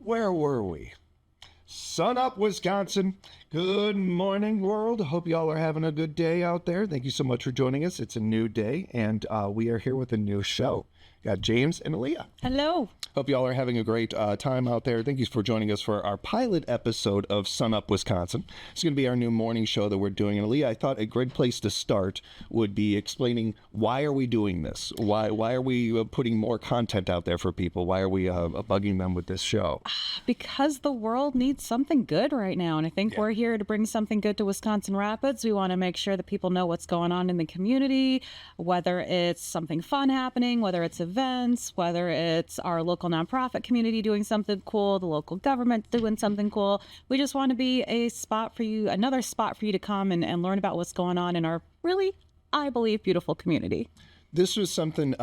Where were we? Sun up, Wisconsin. Good morning, world. Hope y'all are having a good day out there. Thank you so much for joining us. It's a new day, and we are here with a new show. Got James and Aliya. Hello. Hope y'all are having a great time out there. Thank you for joining us for our pilot episode of Sun Up, Wisconsin. It's going to be our new morning show that we're doing. And Aliya, I thought a great place to start would be explaining why are we doing this? Why are we putting more content out there for people? Why are we bugging them with this show? Because the world needs something good right now. And I think we're here to bring something good to Wisconsin Rapids. We want to make sure that people know what's going on in the community, whether it's something fun happening, whether it's events, whether it's our local nonprofit community doing something cool, the local government doing something cool. We just want to be a spot for you, another spot for you to come and learn about what's going on in our really, I believe, beautiful community. This was something,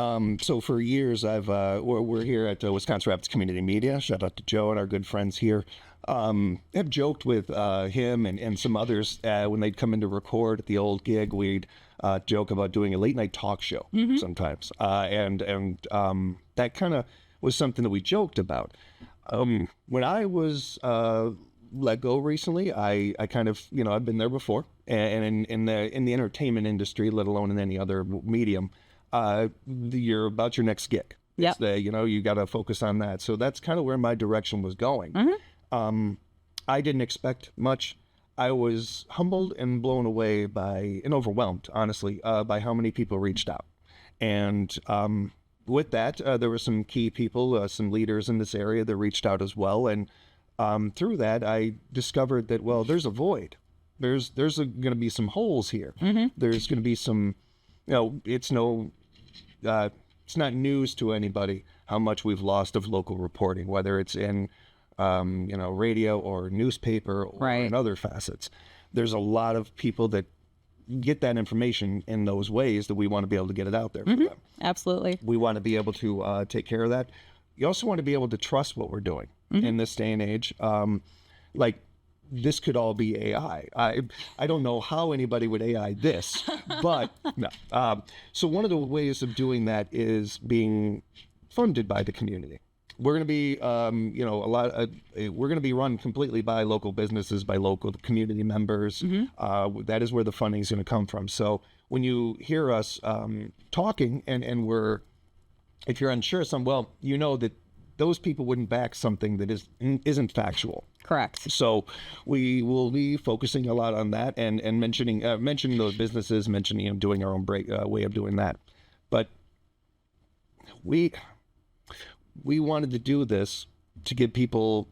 so for years we're here at Wisconsin Rapids Community Media. Shout out to Joe and our good friends here. Have joked with him and some others when they'd come in to record at the old gig. We'd joke about doing a late night talk show sometimes. And that kind of was something that we joked about. When I was let go recently, I kind of, I've been there before. And in the entertainment industry, let alone in any other medium, you're about your next gig. Yeah. You got to focus on that. So that's kind of where my direction was going. I didn't expect much. I was humbled and blown away and overwhelmed, honestly, by how many people reached out. And with that, there were some key people, some leaders in this area that reached out as well. And through that, I discovered that, well, there's a void. There's going to be some holes here. There's going to be some, it's not news to anybody how much we've lost of local reporting, whether it's in, radio or newspaper or in other facets. There's a lot of people that get that information in those ways that we want to be able to get it out there for them. Absolutely. We want to be able to take care of that. You also want to be able to trust what we're doing in this day and age. This could all be AI. I don't know how anybody would AI this, but no. So one of the ways of doing that is being funded by the community. We're going to be, we're going to be run completely by local businesses, by local community members. That is where the funding is going to come from. So when you hear us talking and if you're unsure, that those people wouldn't back something that isn't factual. Correct. So we will be focusing a lot on that and mentioning those businesses, doing our own way of doing that. But we wanted to do this to give people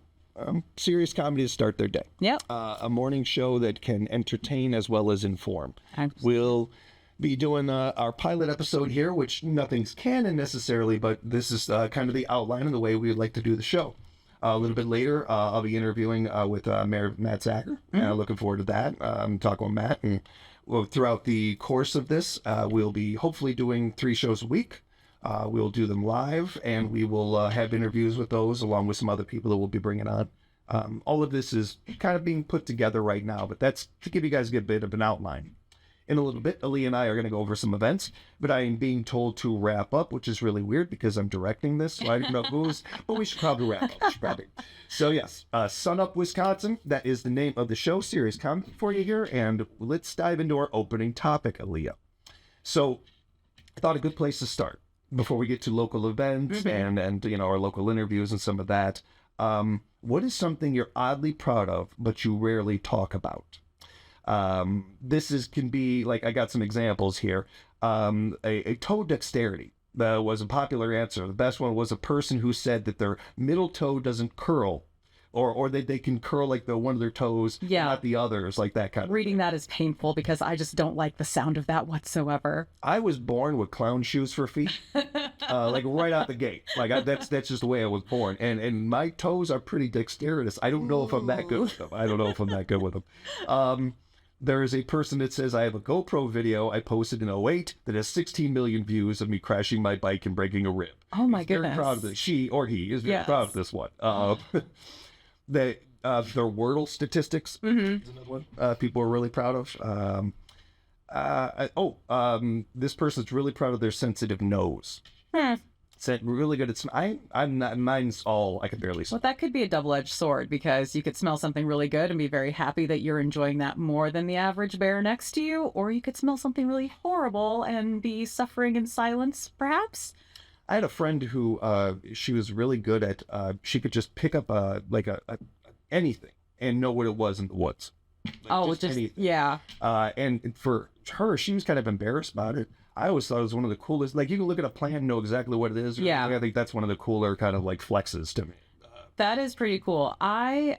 serious comedy to start their day. Yep. A morning show that can entertain as well as inform. Absolutely. We'll be doing our pilot episode here, which nothing's canon necessarily, but this is kind of the outline of the way we would like to do the show. A little bit later, I'll be interviewing with Mayor Matt Zacher. Looking forward to that. Talking with Matt. And throughout the course of this, we'll be hopefully doing 3 shows a week. We'll do them live, and we will have interviews with those along with some other people that we'll be bringing on. All of this is kind of being put together right now, but that's to give you guys a bit of an outline. In a little bit, Aliya and I are going to go over some events, but I am being told to wrap up, which is really weird because I'm directing this, so I don't know who's, but we should probably wrap up. So yes, Sun Up, Wisconsin, that is the name of the show. Serious comedy for you here, and let's dive into our opening topic, Aliya. So I thought a good place to start before we get to local events and our local interviews and some of that. What is something you're oddly proud of, but you rarely talk about? Can be like, I got some examples here. A toe dexterity was a popular answer. The best one was a person who said that their middle toe doesn't curl, or that they can curl like one of their toes, not the others, like that kind of Reading thing. that is painful because I just don't like the sound of that whatsoever. I was born with clown shoes for feet, like right out the gate. That's just the way I was born. And my toes are pretty dexterous. I don't know if I'm that good with them. There is a person that says, I have a GoPro video I posted in '08 that has 16 million views of me crashing my bike and breaking a rib. Oh my goodness. Very proud of this. She or he is very proud of this one. Their Wordle statistics is another one people are really proud of. This person's really proud of their sensitive nose. really good at I'm not, mine's all I can barely smell. Well, that could be a double-edged sword because you could smell something really good and be very happy that you're enjoying that more than the average bear next to you, or you could smell something really horrible and be suffering in silence, perhaps. I had a friend who she was really good at she could just pick up like a anything and know what it was in the woods. Like Just anything. yeah. And for her, she was kind of embarrassed about it. I always thought it was one of the coolest. Like, you can look at a plant and know exactly what it is. Yeah. I think that's one of the cooler kind of like flexes to me. That is pretty cool. I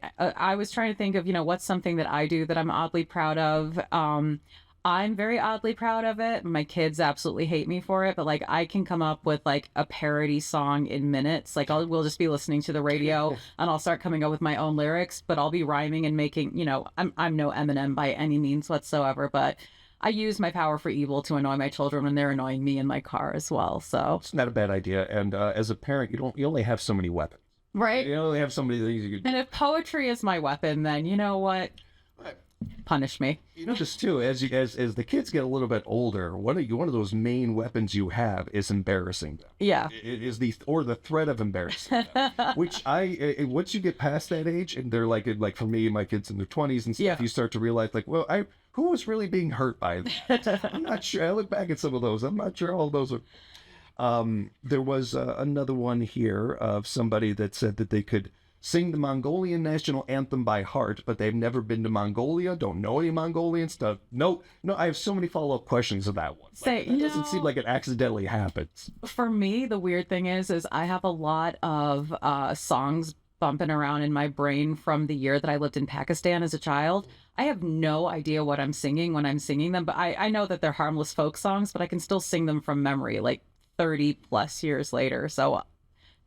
was trying to think of, what's something that I do that I'm oddly proud of. I'm very oddly proud of it. My kids absolutely hate me for it, but like I can come up with like a parody song in minutes. Like we'll just be listening to the radio and I'll start coming up with my own lyrics, but I'll be rhyming and making, I'm no Eminem by any means whatsoever, but I use my power for evil to annoy my children when they're annoying me in my car as well. So it's not a bad idea. And as a parent, you only have so many weapons. Right. You only have so many things you can. And if poetry is my weapon, then you know what? Punish me. Just too, as the kids get a little bit older, one of those main weapons you have is embarrassing them. Yeah. It is the threat of embarrassing them. Which once you get past that age, and they're like for me, my kids in their 20s and stuff, you start to realize like, well, who was really being hurt by that? I'm not sure. I look back at some of those. I'm not sure all of those are. There was another one here of somebody that said that they could sing the Mongolian national anthem by heart, but they've never been to Mongolia, don't know any Mongolian stuff. No, I have so many follow-up questions of that one. It doesn't seem like it accidentally happens. For me, the weird thing is I have a lot of songs bumping around in my brain from the year that I lived in Pakistan as a child. I have no idea what I'm singing when I'm singing them, but I know that they're harmless folk songs, but I can still sing them from memory like 30 plus years later. So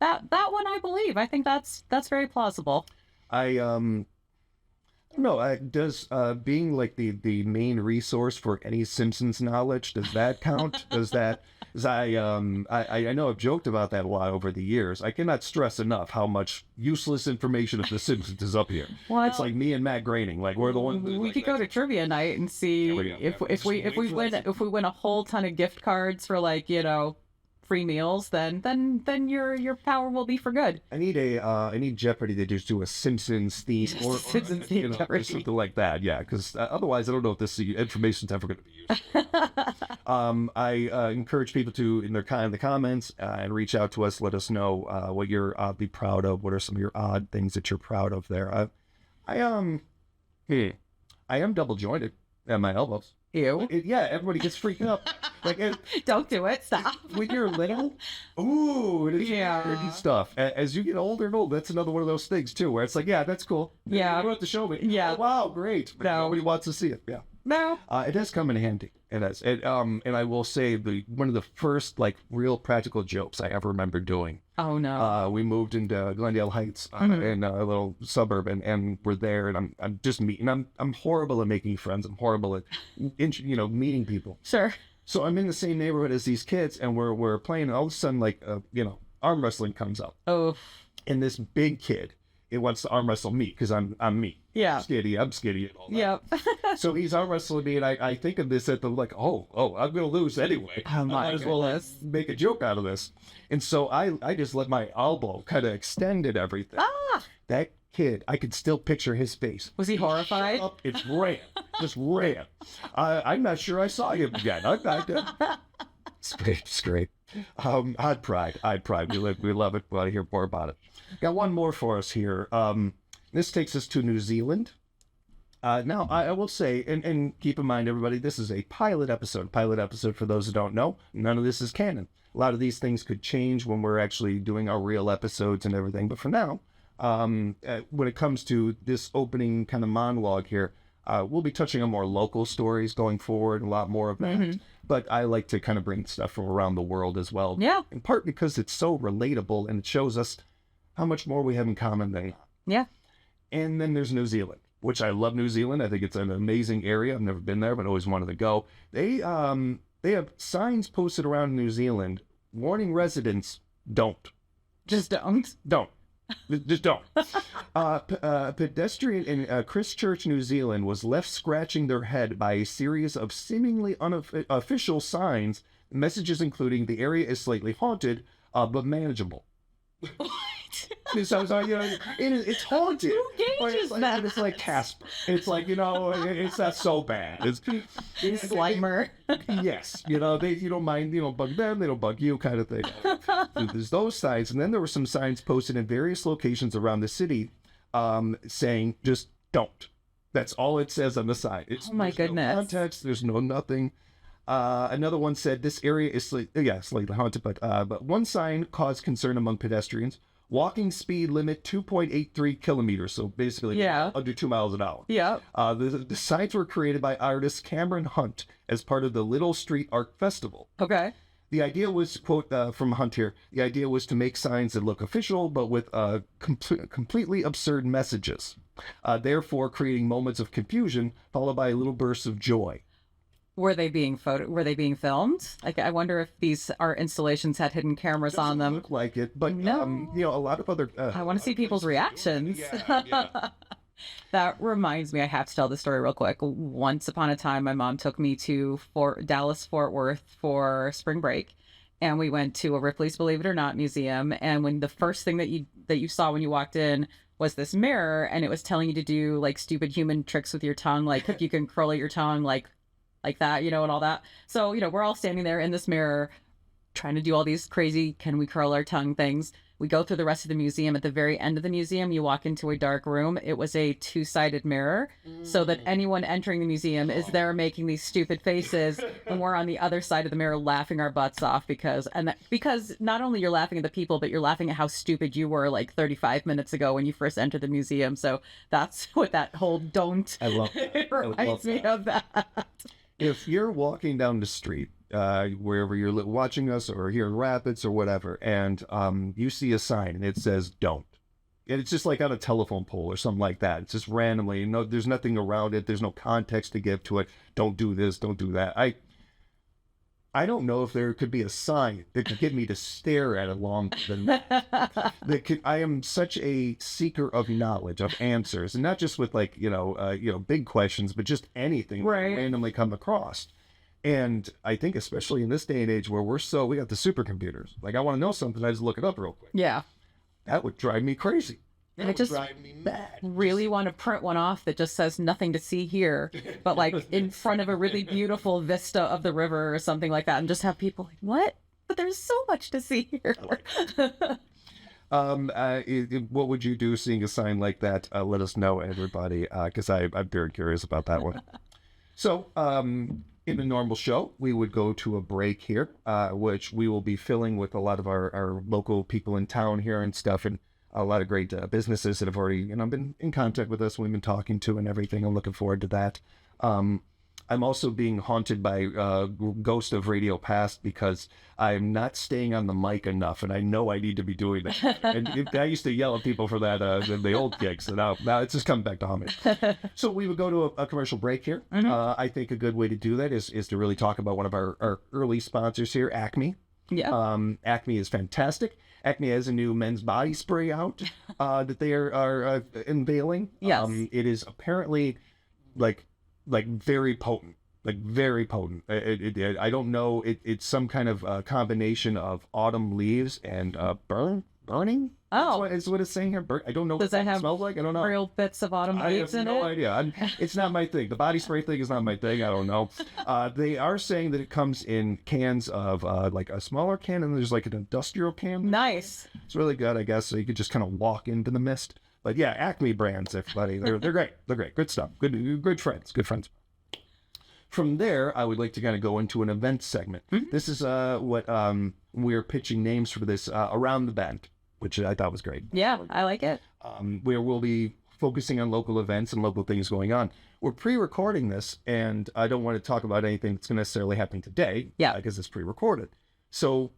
that one I believe. I think that's very plausible. I don't know. Does being like the main resource for any Simpsons knowledge, does that count? I know I've joked about that a lot over the years. I cannot stress enough how much useless information of the Simpsons is up here. Well, it's like me and Matt Groening. Like we're the ones. We could go to trivia night and see if we win a whole ton of gift cards for like free meals, then your power will be for good. I need Jeopardy to just do a Simpsons theme or Simpsons theme Jeopardy. Something like that. Yeah, because otherwise I don't know if this information's ever going to be useful. I encourage people to in the comments and reach out to us. Let us know what you're oddly proud of. What are some of your odd things that you're proud of there? I am double jointed at my elbows. Ew. Everybody gets freaked out. Like, don't do it. Stop. When you're little, ooh, it is nerdy stuff. As you get older and older, that's another one of those things too, where it's like, yeah, that's cool. Yeah. You don't have to show me. Yeah. Oh, wow, great. But nobody wants to see it. Yeah. No. It does come in handy. It does. And I will say one of the first like real practical jokes I ever remember doing. Oh no. We moved into Glendale Heights in a little suburb, and we're there, and I'm just meeting. I'm horrible at making friends. I'm horrible at meeting people. Sure. So I'm in the same neighborhood as these kids, and we're playing, and all of a sudden, like, arm wrestling comes up. Oh. And this big kid, it wants to arm wrestle me because I'm me. Yeah. I'm skinny and all that. Yep. So he's arm wrestling me, and I think of this at the like, oh, I'm gonna lose anyway. Oh my I might as well make a joke out of this. And so I just let my elbow kind of extend and everything. Ah. That kid, I could still picture his face. Was he horrified? Shut up, it ran. Just ran. I'm not sure I saw him again. It's great. I'd pride. We love it. We want to hear more about it. Got one more for us here. This takes us to New Zealand. Now, I will say, and keep in mind, everybody, this is a pilot episode. Pilot episode, for those who don't know, none of this is canon. A lot of these things could change when we're actually doing our real episodes and everything. But for now, when it comes to this opening kind of monologue here, we'll be touching on more local stories going forward, a lot more of that. Mm-hmm. But I like to kind of bring stuff from around the world as well. Yeah. In part because it's so relatable and it shows us how much more we have in common than not. Yeah. And then there's New Zealand, which I love New Zealand. I think it's an amazing area. I've never been there, but always wanted to go. They have signs posted around New Zealand warning residents, don't. Just don't. Don't. Just don't. Pedestrian in Christchurch, New Zealand, was left scratching their head by a series of seemingly unofficial signs, messages including the area is slightly haunted, but manageable. What? So it's haunted. Who But gauges that? it's like Casper. It's like, it's not so bad. It's Slimer. yes, you don't mind, bug them, they don't bug you, kind of thing. So there's those signs, and then there were some signs posted in various locations around the city, saying just don't. That's all it says on the sign. Oh my goodness. No context. There's no nothing. Another one said this area is slightly haunted, but one sign caused concern among pedestrians. Walking speed limit 2.83 kilometers, so basically under 2 miles an hour. Yeah. The signs were created by artist Cameron Hunt as part of the Little Street Art Festival. Okay. The idea was, quote from Hunt here, the idea was to make signs that look official, but with completely absurd messages, therefore creating moments of confusion followed by little bursts of joy. Were they being filmed? Like, I wonder if these art installations had hidden cameras on them. Look like it, but No. a lot of other. I want to see people's reactions. Yeah. That reminds me, I have to tell the story real quick. Once upon a time, my mom took me to Dallas Fort Worth for spring break, and we went to a Ripley's Believe It or Not museum. And when the first thing that you saw when you walked in was this mirror, and it was telling you to do like stupid human tricks with your tongue, like if you can curl out your tongue, like that, and all that. So, we're all standing there in this mirror trying to do all these crazy, can we curl our tongue things. We go through the rest of the museum. At the very end of the museum, you walk into a dark room. It was a two-sided mirror so that anyone entering the museum is there making these stupid faces, and we're on the other side of the mirror laughing our butts off because not only you're laughing at the people, but you're laughing at how stupid you were like 35 minutes ago when you first entered the museum. So that's what that whole don't I love it reminds me of that. If you're walking down the street, wherever you're watching us or here in Rapids or whatever, and you see a sign and it says don't, and it's just like on a telephone pole or something like that. It's just randomly, there's nothing around it. There's no context to give to it. Don't do this, don't do that. I don't know if there could be a sign that could get me to stare at it longer than that. I am such a seeker of knowledge, of answers, and not just with like, big questions, but just anything that I randomly come across. And I think especially in this day and age where we got the supercomputers. Like, I want to know something, I just look it up real quick. Yeah. That would drive me crazy. And it just drive me mad. Really want to print one off that just says nothing to see here, but like in front of a really beautiful vista of the river or something like that, and just have people like, what? But there's so much to see here. What would you do seeing a sign like that? Let us know, everybody, because I'm very curious about that one. So, in a normal show, we would go to a break here, which we will be filling with a lot of our local people in town here and stuff, and a lot of great businesses that have already, been in contact with us. We've been talking to and everything. I'm looking forward to that. I'm also being haunted by Ghost of Radio Past because I'm not staying on the mic enough, and I know I need to be doing that. And I used to yell at people for that in the old gigs, and now it's just coming back to haunt me. So we would go to a commercial break here. Mm-hmm. I think a good way to do that is to really talk about one of our early sponsors here, Acme. Yeah. Acme is fantastic. Acme has a new men's body spray out that they are unveiling. Yes. It is apparently like very potent. I don't know. It's some kind of combination of autumn leaves and burning. Oh, is what it's saying here. I don't know. Does that have smells like? I don't know. Real bits of autumn leaves in it? I have no idea. It's not my thing. The body spray thing is not my thing. I don't know. They are saying that it comes in cans of like a smaller can, and there's like an industrial can. Nice. It's really good, I guess. So you could just kind of walk into the mist. But yeah, Acme brands, everybody. They're great. They're great. Good stuff. Good friends. Good friends. From there, I would like to kind of go into an event segment. Mm-hmm. This is what we're pitching names for this Around the Bend, which I thought was great. Yeah, I like it. Where we'll be focusing on local events and local things going on. We're pre-recording this, and I don't want to talk about anything that's going to necessarily happen today. Yeah. Because it's pre-recorded. So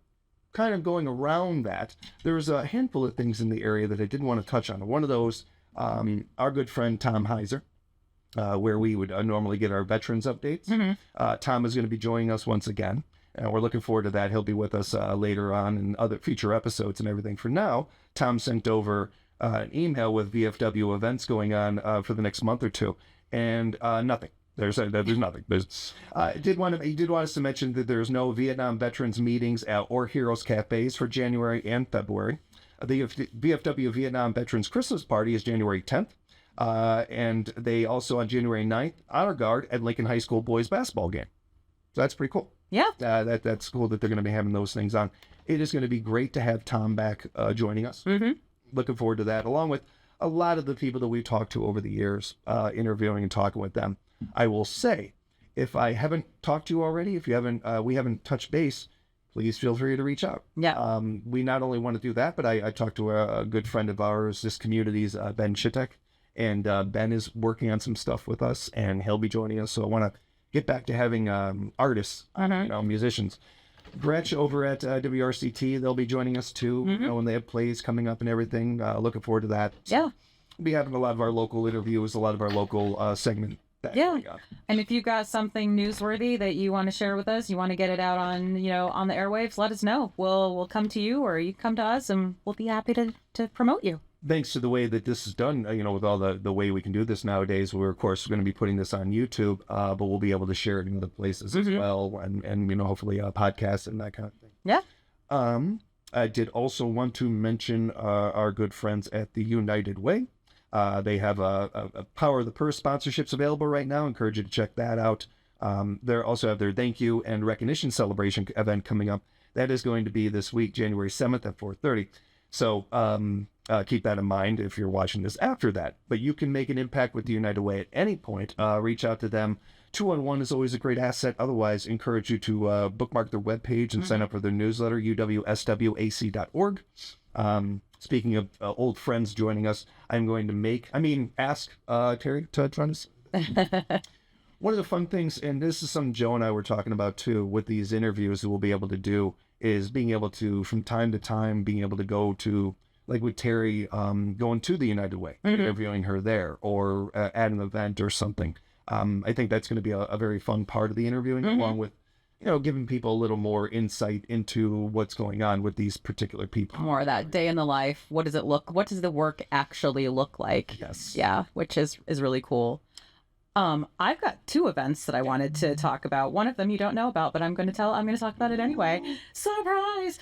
kind of going around that, there's a handful of things in the area that I did want to touch on. One of those, our good friend Tom Heiser, where we would normally get our veterans updates. Mm-hmm. Tom is going to be joining us once again, and we're looking forward to that. He'll be with us later on in other future episodes and everything. For now, Tom sent over an email with VFW events going on for the next month or two, and nothing. There's nothing. I did want us to mention that there's no Vietnam veterans meetings or Heroes Cafes for January and February. The VFW Vietnam Veterans Christmas Party is January 10th. And they also on January 9th, Honor Guard at Lincoln High School boys basketball game. So that's pretty cool. Yeah. That's cool that they're going to be having those things on. It is going to be great to have Tom back joining us. Mm-hmm. Looking forward to that, along with a lot of the people that we've talked to over the years, interviewing and talking with them. I will say, if I haven't talked to you already, if you haven't, we haven't touched base, please feel free to reach out. Yeah. We not only want to do that, but I talked to a good friend of ours, this community's Ben Shitek, and Ben is working on some stuff with us, and he'll be joining us. So I want to get back to having artists, musicians. Gretch over at WRCT, they'll be joining us too, when they have plays coming up and everything. Looking forward to that. So yeah. We'll be having a lot of our local interviews, a lot of our local segment. Yeah. And if you've got something newsworthy that you want to share with us, you want to get it out on, on the airwaves, let us know. We'll come to you, or you come to us, and we'll be happy to promote you. Thanks to the way that this is done, with all the way we can do this nowadays, we're of course going to be putting this on YouTube, but we'll be able to share it in other places as well, and hopefully podcasts and that kind of thing. Yeah. I did also want to mention our good friends at the United Way. They have a Power of the Purse sponsorships available right now. Encourage you to check that out. They also have their thank you and recognition celebration event coming up. That is going to be this week, January 7th at 4:30. So keep that in mind if you're watching this after that. But you can make an impact with the United Way at any point. Reach out to them. 2-on-1 is always a great asset. Otherwise, encourage you to bookmark their webpage and sign up for their newsletter, uwswac.org. Speaking of old friends joining us, I'm going to ask Terry to join us. One of the fun things, and this is something Joe and I were talking about too, with these interviews that we'll be able to do, is being able to, from time to time, being able to go to, like with Terry, going to the United Way, interviewing her there, or at an event or something. I think that's going to be a very fun part of the interviewing, along with, giving people a little more insight into what's going on with these particular people. More of that day in the life. What does the work actually look like? Yes. Yeah, which is really cool. I've got 2 events that I wanted to talk about. One of them you don't know about, but I'm going to talk about it anyway. Surprise!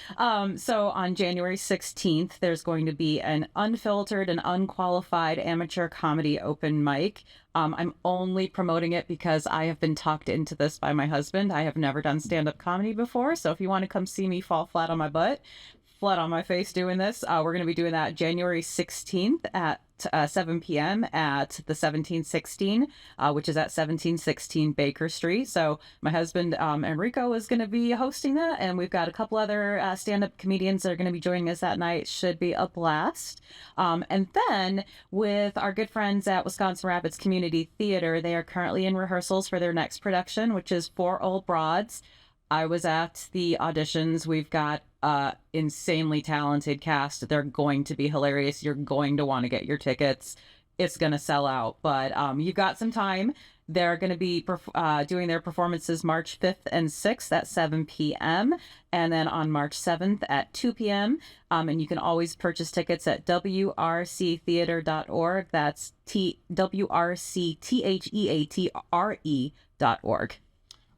So on January 16th, there's going to be an unfiltered and unqualified amateur comedy open mic. I'm only promoting it because I have been talked into this by my husband. I have never done stand-up comedy before, so if you want to come see me fall flat on my butt, flat on my face doing this, we're going to be doing that January 16th at 7 p.m. at the 1716, which is at 1716 Baker Street. So my husband Enrico is going to be hosting that, and we've got a couple other stand-up comedians that are going to be joining us that night. Should be a blast. And then with our good friends at Wisconsin Rapids Community Theater, they are currently in rehearsals for their next production, which is 4 Old Broads. I was at the auditions. We've got insanely talented cast. They're going to be hilarious. You're going to want to get your tickets. It's going to sell out, but you've got some time. They're going to be doing their performances March 5th and 6th at 7 p.m. and then on March 7th at 2 p.m. And you can always purchase tickets at wrctheater.org. That's wrctheatre.org.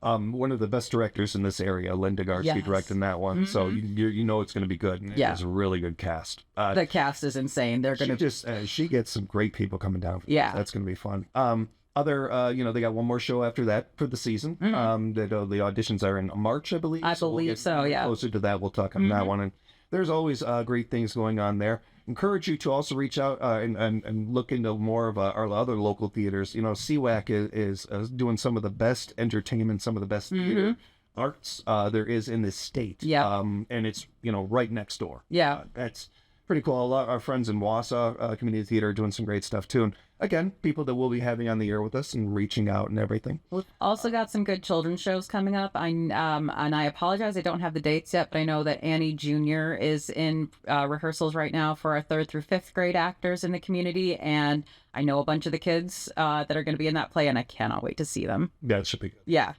One of the best directors in this area, Linda Garcia, directing that one. So you know it's going to be good. And it's a really good cast. The cast is insane. They're going to she gets some great people coming down. Yeah, that's going to be fun. They got one more show after that for the season. The auditions are in March, I believe. Yeah. Closer to that, we'll talk on that one. And there's always great things going on there. Encourage you to also reach out and look into more of our other local theaters. CWAC is doing some of the best entertainment, some of the best theater arts there is in this state. Yeah. And it's, right next door. Yeah. That's pretty cool. A lot of our friends in Wausau Community Theater are doing some great stuff too. And again, people that we'll be having on the air with us and reaching out and everything. We've also got some good children's shows coming up. And I apologize, I don't have the dates yet, but I know that Annie Jr. is in rehearsals right now for our 3rd through 5th grade actors in the community. And I know a bunch of the kids that are going to be in that play, and I cannot wait to see them. Yeah, it should be good. Yeah.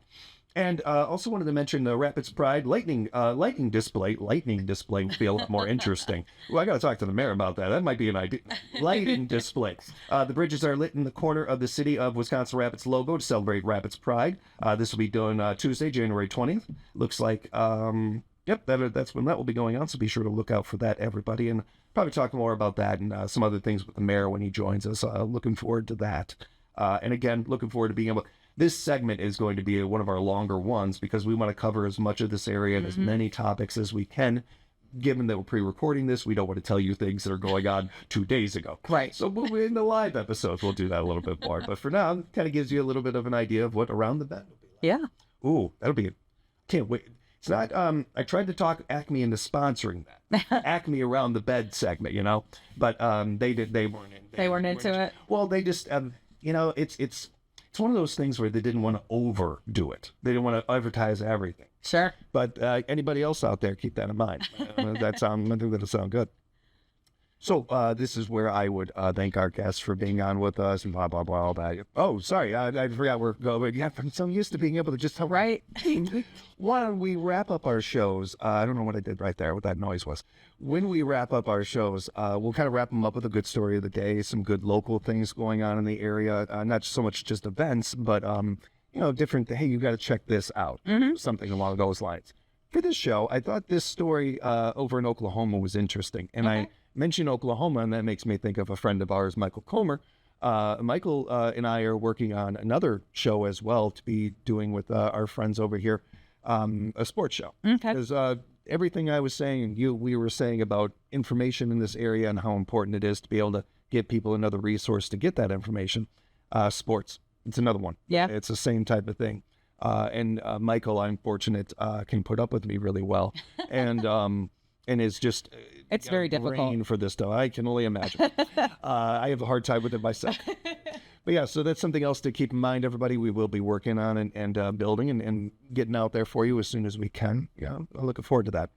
And also wanted to mention the Rapids Pride lightning display. Lightning display would be a lot more interesting. Well, I got to talk to the mayor about that. That might be an idea. Lighting display. The bridges are lit in the corner of the City of Wisconsin Rapids logo to celebrate Rapids Pride. This will be done Tuesday, January 20th. Looks like, yep, that's when that will be going on. So be sure to look out for that, everybody. And probably talk more about that and some other things with the mayor when he joins us. Looking forward to that. And again, looking forward to being able... This segment is going to be one of our longer ones because we want to cover as much of this area and as many topics as we can. Given that we're pre-recording this, we don't want to tell you things that are going on 2 days ago. Right. So in the live episodes, we'll do that a little bit more. But for now, it kind of gives you a little bit of an idea of what Around the Bend will be like. Yeah. Ooh, that'll be... Can't wait. It's not... I tried to talk Acme into sponsoring that. Acme Around the Bed segment, you know? But they weren't into it? Well, they just... you know, it's one of those things where they didn't want to overdo it. They didn't want to advertise everything. Sure. But anybody else out there, keep that in mind. I think that'll sound good. So this is where I would thank our guests for being on with us and blah, blah, blah, all that. Oh, sorry. I forgot we're going. Yeah, I'm so used to being able to just tell. Right. Why don't we wrap up our shows? I don't know what I did right there, what that noise was. When we wrap up our shows, we'll kind of wrap them up with a good story of the day, some good local things going on in the area, not so much just events, but, you know, different, hey, you got to check this out, something along those lines. For this show, I thought this story over in Oklahoma was interesting, and I mention Oklahoma, and that makes me think of a friend of ours, Michael Comer. Michael and I are working on another show as well to be doing with our friends over here, a sports show. Okay. Because everything I was saying, we were saying about information in this area and how important it is to be able to give people another resource to get that information. Sports, it's another one. Yeah. It's the same type of thing. And Michael, I'm fortunate, can put up with me really well. And it's just it's very difficult for this stuff. I can only imagine. I have a hard time with it myself. But yeah, so that's something else to keep in mind, everybody. We will be working on and building and getting out there for you as soon as we can. Yeah, I'm looking forward to that.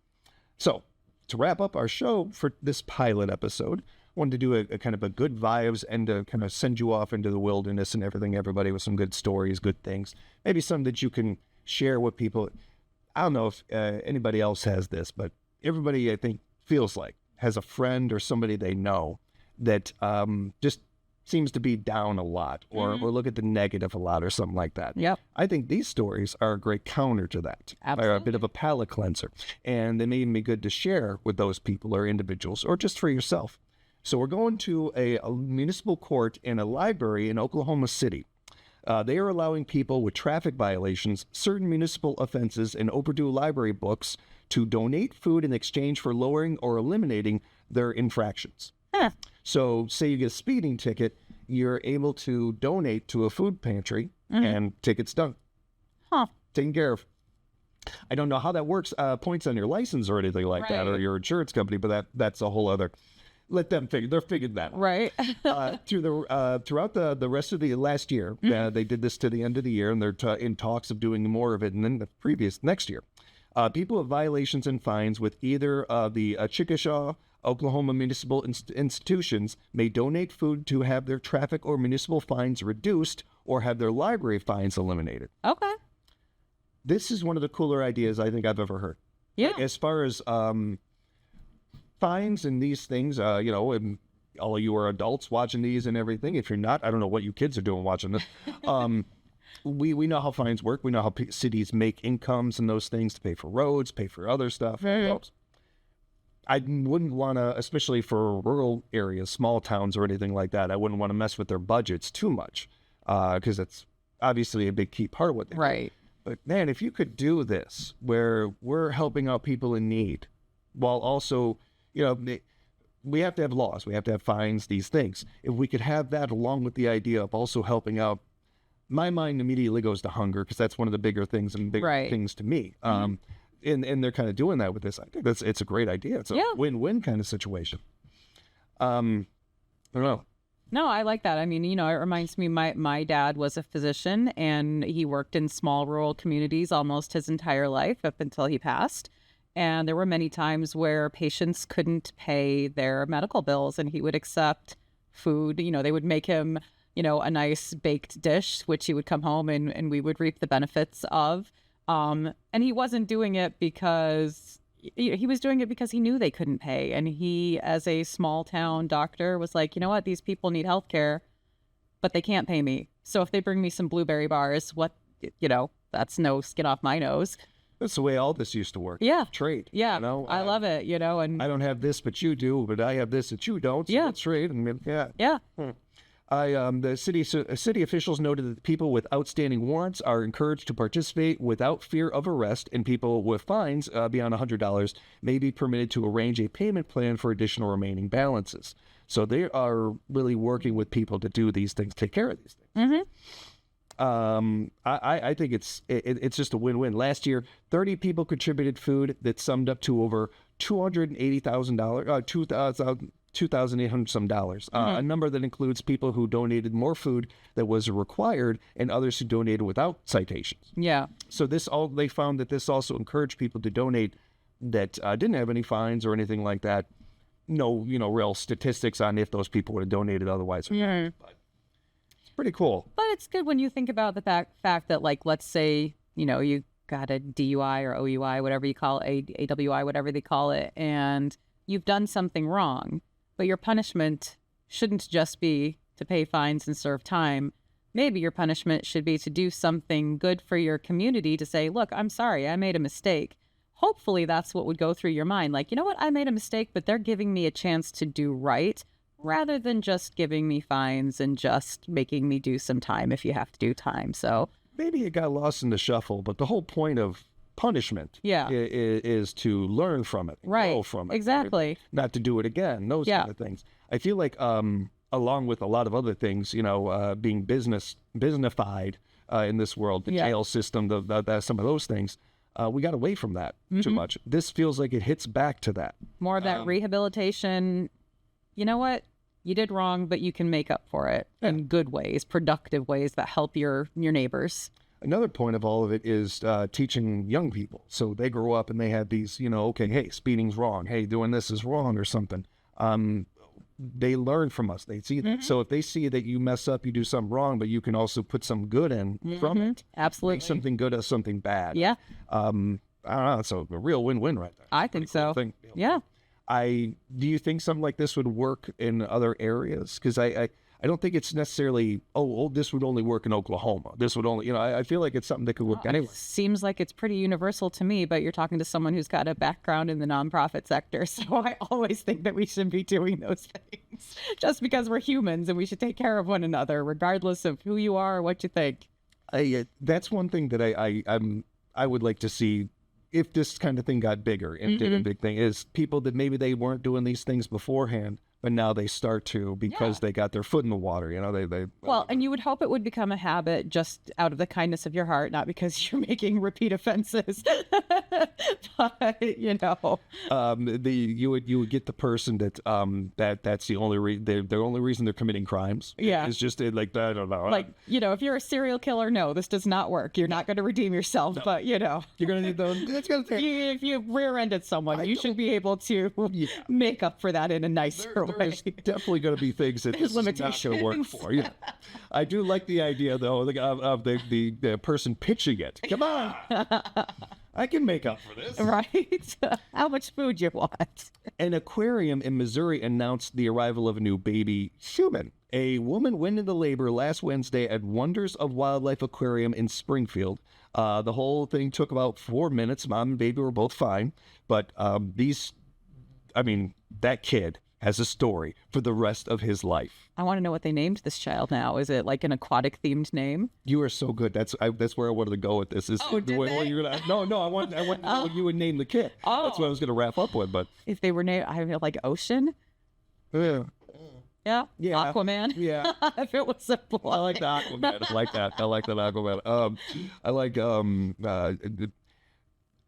So to wrap up our show for this pilot episode, I wanted to do a kind of a good vibes and to kind of send you off into the wilderness and everything, everybody, with some good stories, good things. Maybe some that you can share with people. I don't know if anybody else has this, but everybody, I think, feels like has a friend or somebody they know that just seems to be down a lot or look at the negative a lot or something like that. Yep. I think these stories are a great counter to that. Absolutely. They're a bit of a palate cleanser. And they may even be good to share with those people or individuals or just for yourself. So we're going to a municipal court and a library in Oklahoma City. They are allowing people with traffic violations, certain municipal offenses, and overdue library books to donate food in exchange for lowering or eliminating their infractions. Huh. So say you get a speeding ticket, you're able to donate to a food pantry and tickets done. Huh. Taken care of. I don't know how that works, points on your license or anything like that, or your insurance company, but that's a whole other... Let them figure. They're figured that right. Throughout the rest of the last year, they did this to the end of the year, and they're in talks of doing more of it. And then next year, people with violations and fines with either the Chickasha, Oklahoma municipal institutions may donate food to have their traffic or municipal fines reduced or have their library fines eliminated. Okay. This is one of the cooler ideas I think I've ever heard. Yeah. As far as fines and these things, you know, and all of you are adults watching these and everything. If you're not, I don't know what you kids are doing watching this. We know how fines work. We know how cities make incomes and those things to pay for roads, pay for other stuff. I wouldn't want to, especially for rural areas, small towns or anything like that, I wouldn't want to mess with their budgets too much because that's obviously a big key part of what they do. But man, if you could do this where we're helping out people in need while also, you know, we have to have laws, we have to have fines, these things. If we could have that along with the idea of also helping out, my mind immediately goes to hunger because that's one of the bigger things and bigger things to me. And they're kind of doing that with this. I think it's a great idea. It's a win-win kind of situation. I don't know. No, I like that. I mean, you know, it reminds me, my dad was a physician and he worked in small rural communities almost his entire life up until he passed. And there were many times where patients couldn't pay their medical bills and he would accept food. You know, they would make him, you know, a nice baked dish, which he would come home and we would reap the benefits of. And he wasn't doing it because he was doing it because he knew they couldn't pay. And he, as a small town doctor, was like, you know what? These people need health care, but they can't pay me. So if they bring me some blueberry bars, that's no skin off my nose. That's the way all this used to work. Yeah. Trade. Yeah. You know? I love it, and I don't have this, but you do, but I have this that you don't. So let's trade. And yeah. The city officials noted that people with outstanding warrants are encouraged to participate without fear of arrest, and people with fines beyond $100 may be permitted to arrange a payment plan for additional remaining balances. So they are really working with people to do these things, take care of these things. Mm-hmm. I think it's just a win-win. Last year, 30 people contributed food that summed up to over $280,000, $2,800 some dollars. A number that includes people who donated more food that was required and others who donated without citations. Yeah. So they found that this also encouraged people to donate that didn't have any fines or anything like that. No, real statistics on if those people would have donated otherwise. Yeah. But it's pretty cool. But it's good when you think about the fact that, like, let's say, you got a DUI or OUI, whatever you call it, AWI, whatever they call it, and you've done something wrong, but your punishment shouldn't just be to pay fines and serve time. Maybe your punishment should be to do something good for your community, to say, look, I'm sorry, I made a mistake. Hopefully that's what would go through your mind. Like, you know what, I made a mistake, but they're giving me a chance to do right, rather than just giving me fines and just making me do some time if you have to do time. So maybe it got lost in the shuffle, but the whole point of punishment is to learn from it, grow from it. Exactly. Not to do it again, those kind of things. I feel like along with a lot of other things, being businessified in this world, the jail system, some of those things, we got away from that too much. This feels like it hits back to that. More of that rehabilitation. You know what? You did wrong, but you can make up for it in good ways, productive ways that help your neighbors. Another point of all of it is teaching young people. So they grow up and they have these, okay, hey, speeding's wrong. Hey, doing this is wrong or something. They learn from us. They see that. So if they see that you mess up, you do something wrong, but you can also put some good in from it. Absolutely. Make something good as something bad. Yeah. I don't know. It's a real win-win right there. I think so. Thing. Yeah. Do you think something like this would work in other areas? Because I don't think it's necessarily, this would only work in Oklahoma. This would only, I feel like it's something that could work anywhere. It seems like it's pretty universal to me, but you're talking to someone who's got a background in the nonprofit sector. So I always think that we should be doing those things just because we're humans and we should take care of one another, regardless of who you are or what you think. That's one thing that I would like to see if this kind of thing got bigger and did a big thing, is people that maybe they weren't doing these things beforehand, but now they start to because they got their foot in the water. Well, and you would hope it would become a habit just out of the kindness of your heart, not because you're making repeat offenses. But you would get the person that's the only the only reason they're committing crimes. Yeah, it's just like I don't know. Like if you're a serial killer, no, this does not work. You're not going to redeem yourself. No. But you're going to need those. If you rear-ended someone, you should be able to make up for that in a nicer way. There's definitely going to be things that this is not going to work for. I do like the idea, though, of the person pitching it. Come on. I can make up for this. Right? How much food you want? An aquarium in Missouri announced the arrival of a new baby human. A woman went into labor last Wednesday at Wonders of Wildlife Aquarium in Springfield. The whole thing took about 4 minutes. Mom and baby were both fine. But that kid has a story for the rest of his life. I want to know what they named this child now. Is it like an aquatic themed name? You are so good. That's where I wanted to go with this. No, I want to know what you would name the kid. Oh. That's what I was going to wrap up with. But if they were named, I feel like Ocean. Yeah. Yeah. Aquaman. Yeah. If it was a boy. I like the Aquaman. I like that Aquaman. I like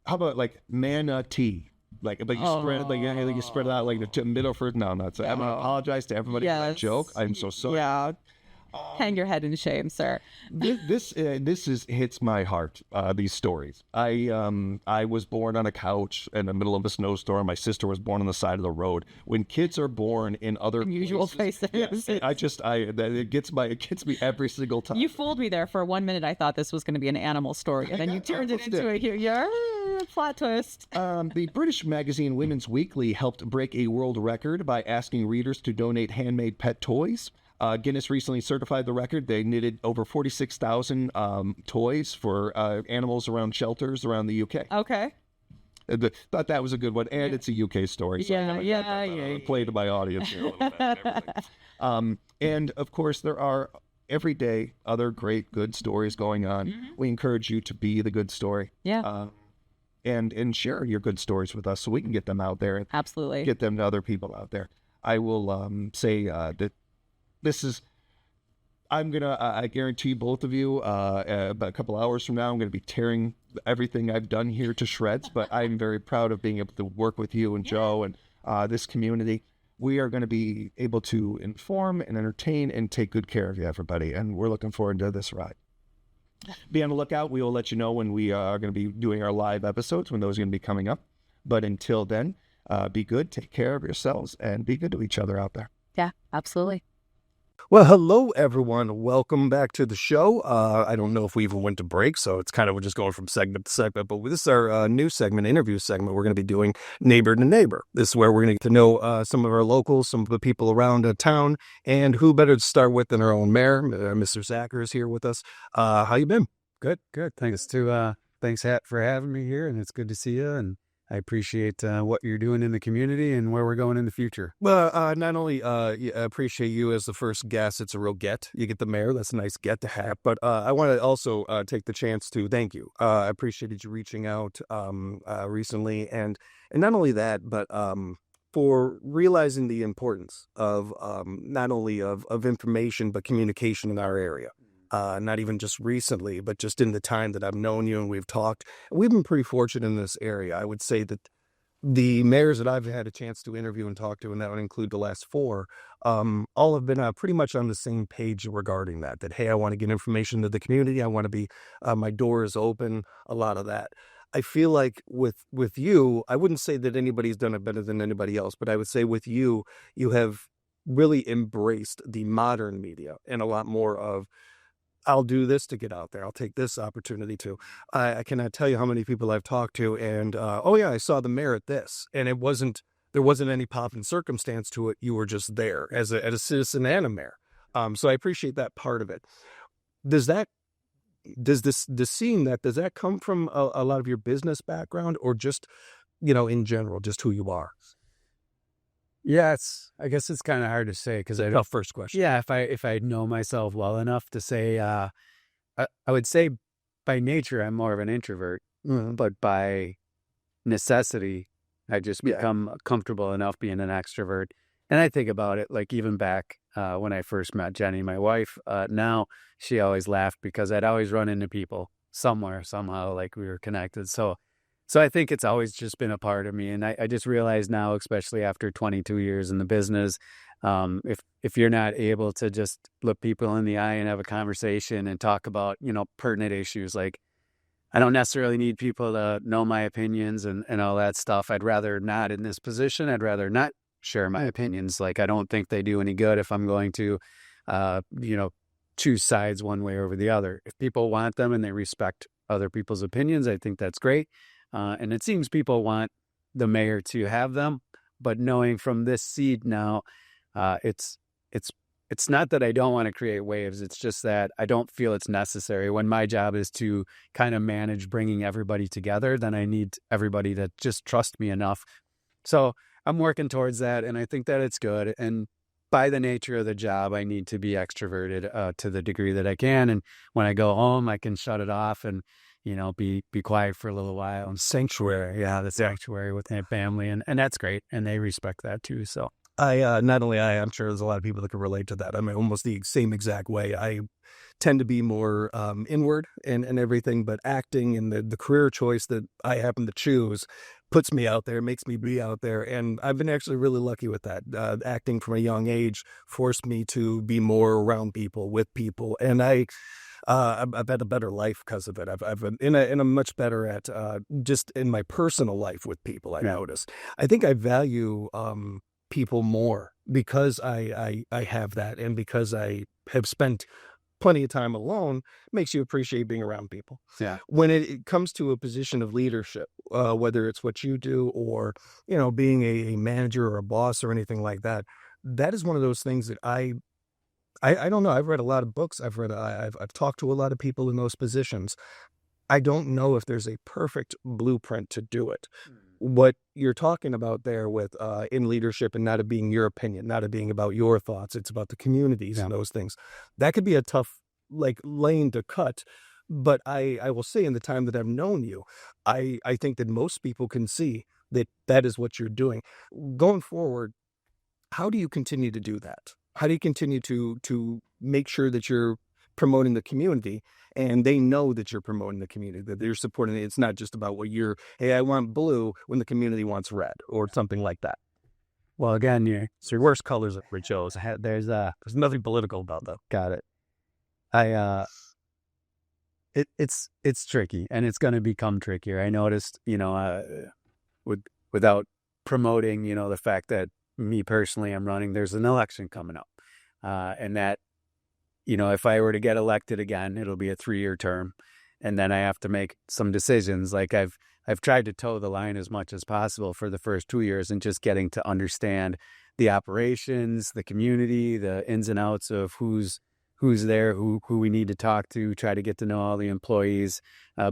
how about like manatee? Like you spread it, you spread it out like the middle first. No, I'm gonna apologize to everybody for that joke. I'm so sorry. Yeah. hang your head in shame, sir. This hits my heart. These stories. I was born on a couch in the middle of a snowstorm. My sister was born on the side of the road. When kids are born in other Unusual places, places. it gets me every single time. You fooled me there for 1 minute. I thought this was going to be an animal story, and then you turned it into a plot twist. The British magazine Women's Weekly helped break a world record by asking readers to donate handmade pet toys. Guinness recently certified the record. They knitted over 46,000 toys for animals around shelters around the UK. Okay. Thought that was a good one, and it's a UK story. So Yeah. Play to my audience here a little bit. And everything. And of course, there are every day other great good stories going on. Mm-hmm. We encourage you to be the good story. Yeah. And share your good stories with us so we can get them out there. And absolutely. Get them to other people out there. I will say that this is, I guarantee both of you, about a couple hours from now, I'm going to be tearing everything I've done here to shreds, but I'm very proud of being able to work with you and Joe and this community. We are going to be able to inform and entertain and take good care of you, everybody. And we're looking forward to this ride. Be on the lookout. We will let you know when we are going to be doing our live episodes, when those are going to be coming up. But until then, be good, take care of yourselves, and be good to each other out there. Yeah, absolutely. Well, hello, everyone. Welcome back to the show. I don't know if we even went to break, so it's kind of we're just going from segment to segment. But this is our new segment, interview segment. We're going to be doing Neighbor to Neighbor. This is where we're going to get to know some of our locals, some of the people around town, and who better to start with than our own mayor, Mr. Zacher is here with us. How you been? Good. Thanks for having me here, and it's good to see you. And I appreciate what you're doing in the community and where we're going in the future. Well, not only appreciate you as the first guest, it's a real get. You get the mayor, that's a nice get to have. But I want to also take the chance to thank you. I appreciated you reaching out recently. And not only that, but for realizing the importance of not only of information, but communication in our area. Not even just recently, but just in the time that I've known you and we've talked. We've been pretty fortunate in this area. I would say that the mayors that I've had a chance to interview and talk to, and that would include the last four, all have been pretty much on the same page regarding that, hey, I want to get information to the community. I want to be, my door is open, a lot of that. I feel like with you, I wouldn't say that anybody's done it better than anybody else, but I would say with you, you have really embraced the modern media and a lot more of, I'll do this to get out there. I'll take this opportunity to. I cannot tell you how many people I've talked to and, oh yeah, I saw the mayor at this. And there wasn't any pomp and circumstance to it. You were just there as a citizen and a mayor. So I appreciate that part of it. Does that come from a lot of your business background or just, in general, just who you are? Yeah, I guess it's kind of hard to say because Tough first question. Yeah, if I know myself well enough to say, I would say by nature I'm more of an introvert, but by necessity I just become comfortable enough being an extrovert. And I think about it like even back when I first met Jenny, my wife. Now she always laughed because I'd always run into people somewhere somehow like we were connected. So I think it's always just been a part of me. And I just realize now, especially after 22 years in the business, if you're not able to just look people in the eye and have a conversation and talk about, pertinent issues, like I don't necessarily need people to know my opinions and all that stuff. I'd rather not in this position. I'd rather not share my opinions. Like I don't think they do any good if I'm going to, choose sides one way over the other. If people want them and they respect other people's opinions, I think that's great. And it seems people want the mayor to have them, but knowing from this seat now, it's not that I don't want to create waves. It's just that I don't feel it's necessary. When my job is to kind of manage bringing everybody together, then I need everybody to just trust me enough. So I'm working towards that, and I think that it's good. And by the nature of the job, I need to be extroverted to the degree that I can. And when I go home, I can shut it off and be quiet for a little while. And Sanctuary. Yeah, the sanctuary with my family. And that's great. And they respect that too. So Not only I'm sure there's a lot of people that can relate to that. I'm almost the same exact way. I tend to be more inward and everything, but acting and the career choice that I happen to choose puts me out there, makes me be out there. And I've been actually really lucky with that. Acting from a young age forced me to be more around people, with people. And I've had a better life because of it. I've been in a much better at just in my personal life with people. I noticed. I think I value people more because I have that, and because I have spent plenty of time alone. Makes you appreciate being around people. Yeah. When it comes to a position of leadership, whether it's what you do or being a manager or a boss or anything like that, that is one of those things that I don't know. I've read a lot of books. I've talked to a lot of people in those positions. I don't know if there's a perfect blueprint to do it. What you're talking about there with in leadership, and not it being your opinion, not it being about your thoughts, it's about the communities and those things. That could be a tough lane to cut. But I will say, in the time that I've known you, I think that most people can see that is what you're doing. Going forward, how do you continue to do that? How do you continue to make sure that you're promoting the community and they know that you're promoting the community, that you're supporting it? It's not just about hey, I want blue when the community wants red or something like that. Well, again, So your worst colors are chose. There's nothing political about them. got it. It's tricky, and it's going to become trickier. I noticed, without promoting, the fact that me personally, I'm running, there's an election coming up. And that, if I were to get elected again, it'll be a 3-year term. And then I have to make some decisions. Like I've tried to toe the line as much as possible for the first 2 years, and just getting to understand the operations, the community, the ins and outs of who's there, who we need to talk to, try to get to know all the employees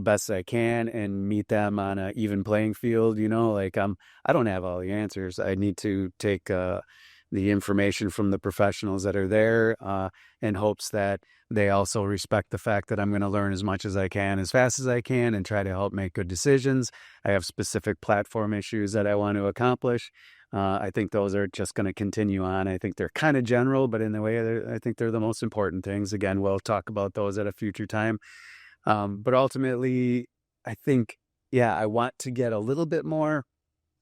best I can, and meet them on an even playing field. I don't have all the answers. I need to take the information from the professionals that are there in hopes that they also respect the fact that I'm going to learn as much as I can, as fast as I can, and try to help make good decisions. I have specific platform issues that I want to accomplish. I think those are just going to continue on. I think they're kind of general, but in the way, I think they're the most important things. Again, we'll talk about those at a future time. But ultimately, I think, I want to get a little bit more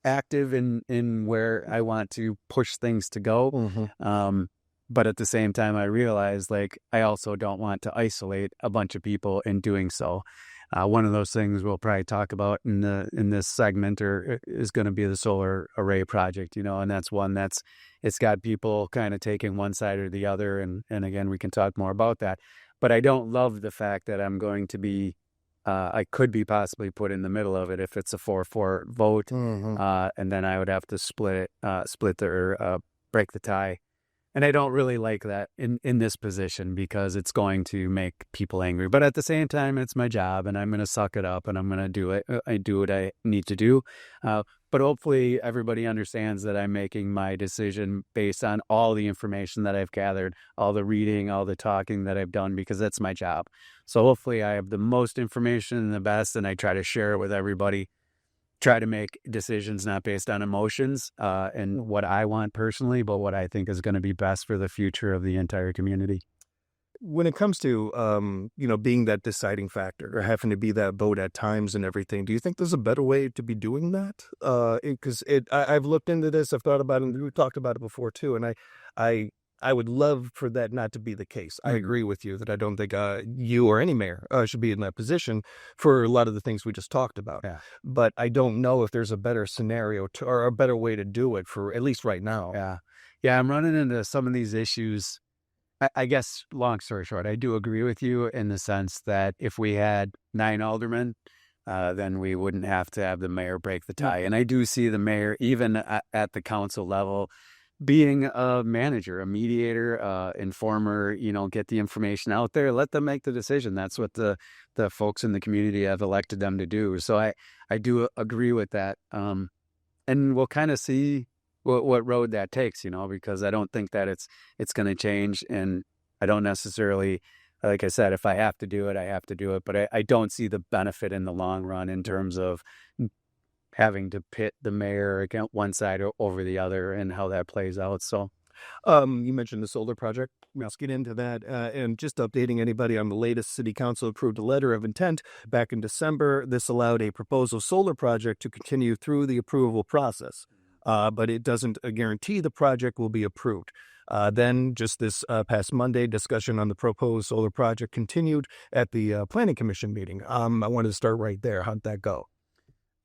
active in where I want to push things to go. Mm-hmm. But at the same time, I realize I also don't want to isolate a bunch of people in doing so. One of those things we'll probably talk about in this segment is going to be the solar array project, and that's one it's got people kind of taking one side or the other. And again, we can talk more about that, but I don't love the fact that I'm going to be, I could be possibly put in the middle of it if it's a 4-4 vote. Mm-hmm. And then I would have to split or break the tie. And I don't really like that in this position, because it's going to make people angry. But at the same time, it's my job, and I'm going to suck it up, and I'm going to do it. I do what I need to do. But hopefully everybody understands that I'm making my decision based on all the information that I've gathered, all the reading, all the talking that I've done, because that's my job. So hopefully I have the most information and the best, and I try to share it with everybody. Try to make decisions not based on emotions and what I want personally, but what I think is going to be best for the future of the entire community. When it comes to, being that deciding factor or having to be that vote at times and everything, do you think there's a better way to be doing that? Because I've looked into this, I've thought about it, and we've talked about it before too, and I would love for that not to be the case. I agree with you that I don't think you or any mayor should be in that position for a lot of the things we just talked about. Yeah. But I don't know if there's a better scenario or a better way to do it, for at least right now. Yeah, I'm running into some of these issues. I guess, long story short, I do agree with you in the sense that if we had 9 aldermen, then we wouldn't have to have the mayor break the tie. And I do see the mayor, even at the council level, being a manager, a mediator, informer, get the information out there, let them make the decision. That's what the folks in the community have elected them to do. So I do agree with that. And we'll kind of see what road that takes, because I don't think that it's going to change. And I don't necessarily, like I said, if I have to do it, I have to do it. But I don't see the benefit in the long run in terms of having to pit the mayor against one side or over the other and how that plays out. So You mentioned the solar project. Let's get into that. And just updating anybody on the latest, City Council approved a letter of intent back in December. This allowed a proposal solar project to continue through the approval process, but it doesn't guarantee the project will be approved. Then, just this past Monday, discussion on the proposed solar project continued at the Planning Commission meeting. I wanted to start right there. How'd that go?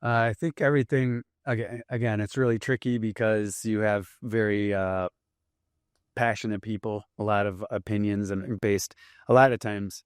I think everything, again, it's really tricky because you have very passionate people, a lot of opinions, and based a lot of times,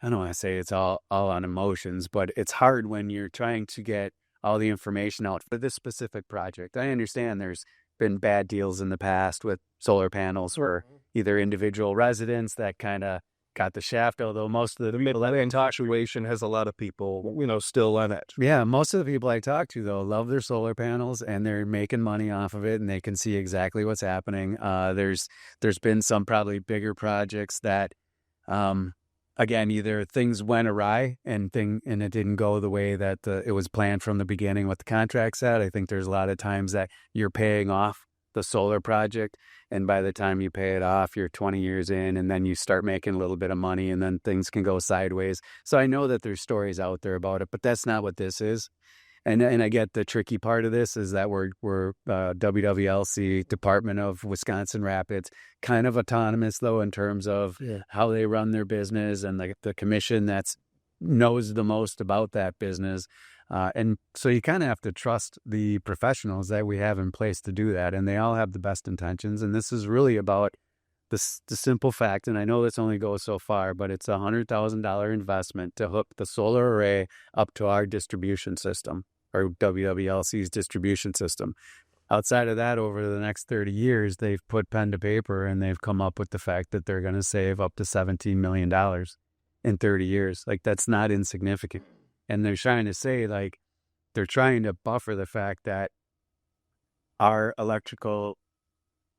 I don't want to say it's all on emotions, but it's hard when you're trying to get all the information out for this specific project. I understand there's been bad deals in the past with solar panels for either individual residents that kind of got the shaft, although most of the people that I talk Situation has a lot of people, still on edge. yeah, most of the people I talk to, though, love their solar panels and they're making money off of it and they can see exactly what's happening. There's been some probably bigger projects that, again, either things went awry and it didn't go the way that it was planned from the beginning, what the contract said. I think there's a lot of times that you're paying off the solar project, and by the time you pay it off, you're 20 years in, and then you start making a little bit of money, and then things can go sideways. So I know that there's stories out there about it, but that's not what this is. And I get the tricky part of this is that we're WWLC, Department of Wisconsin Rapids, kind of autonomous though in terms of how they run their business, and the commission that's knows the most about that business. And so you kind of have to trust the professionals that we have in place to do that. And they all have the best intentions. And this is really about the simple fact, and I know this only goes so far, but it's a $100,000 investment to hook the solar array up to our distribution system, or WWLC's distribution system. Outside of that, over the next 30 years, they've put pen to paper and they've come up with the fact that they're going to save up to $17 million in 30 years. Like, that's not insignificant. And they're trying to say, like, they're trying to buffer the fact that our electrical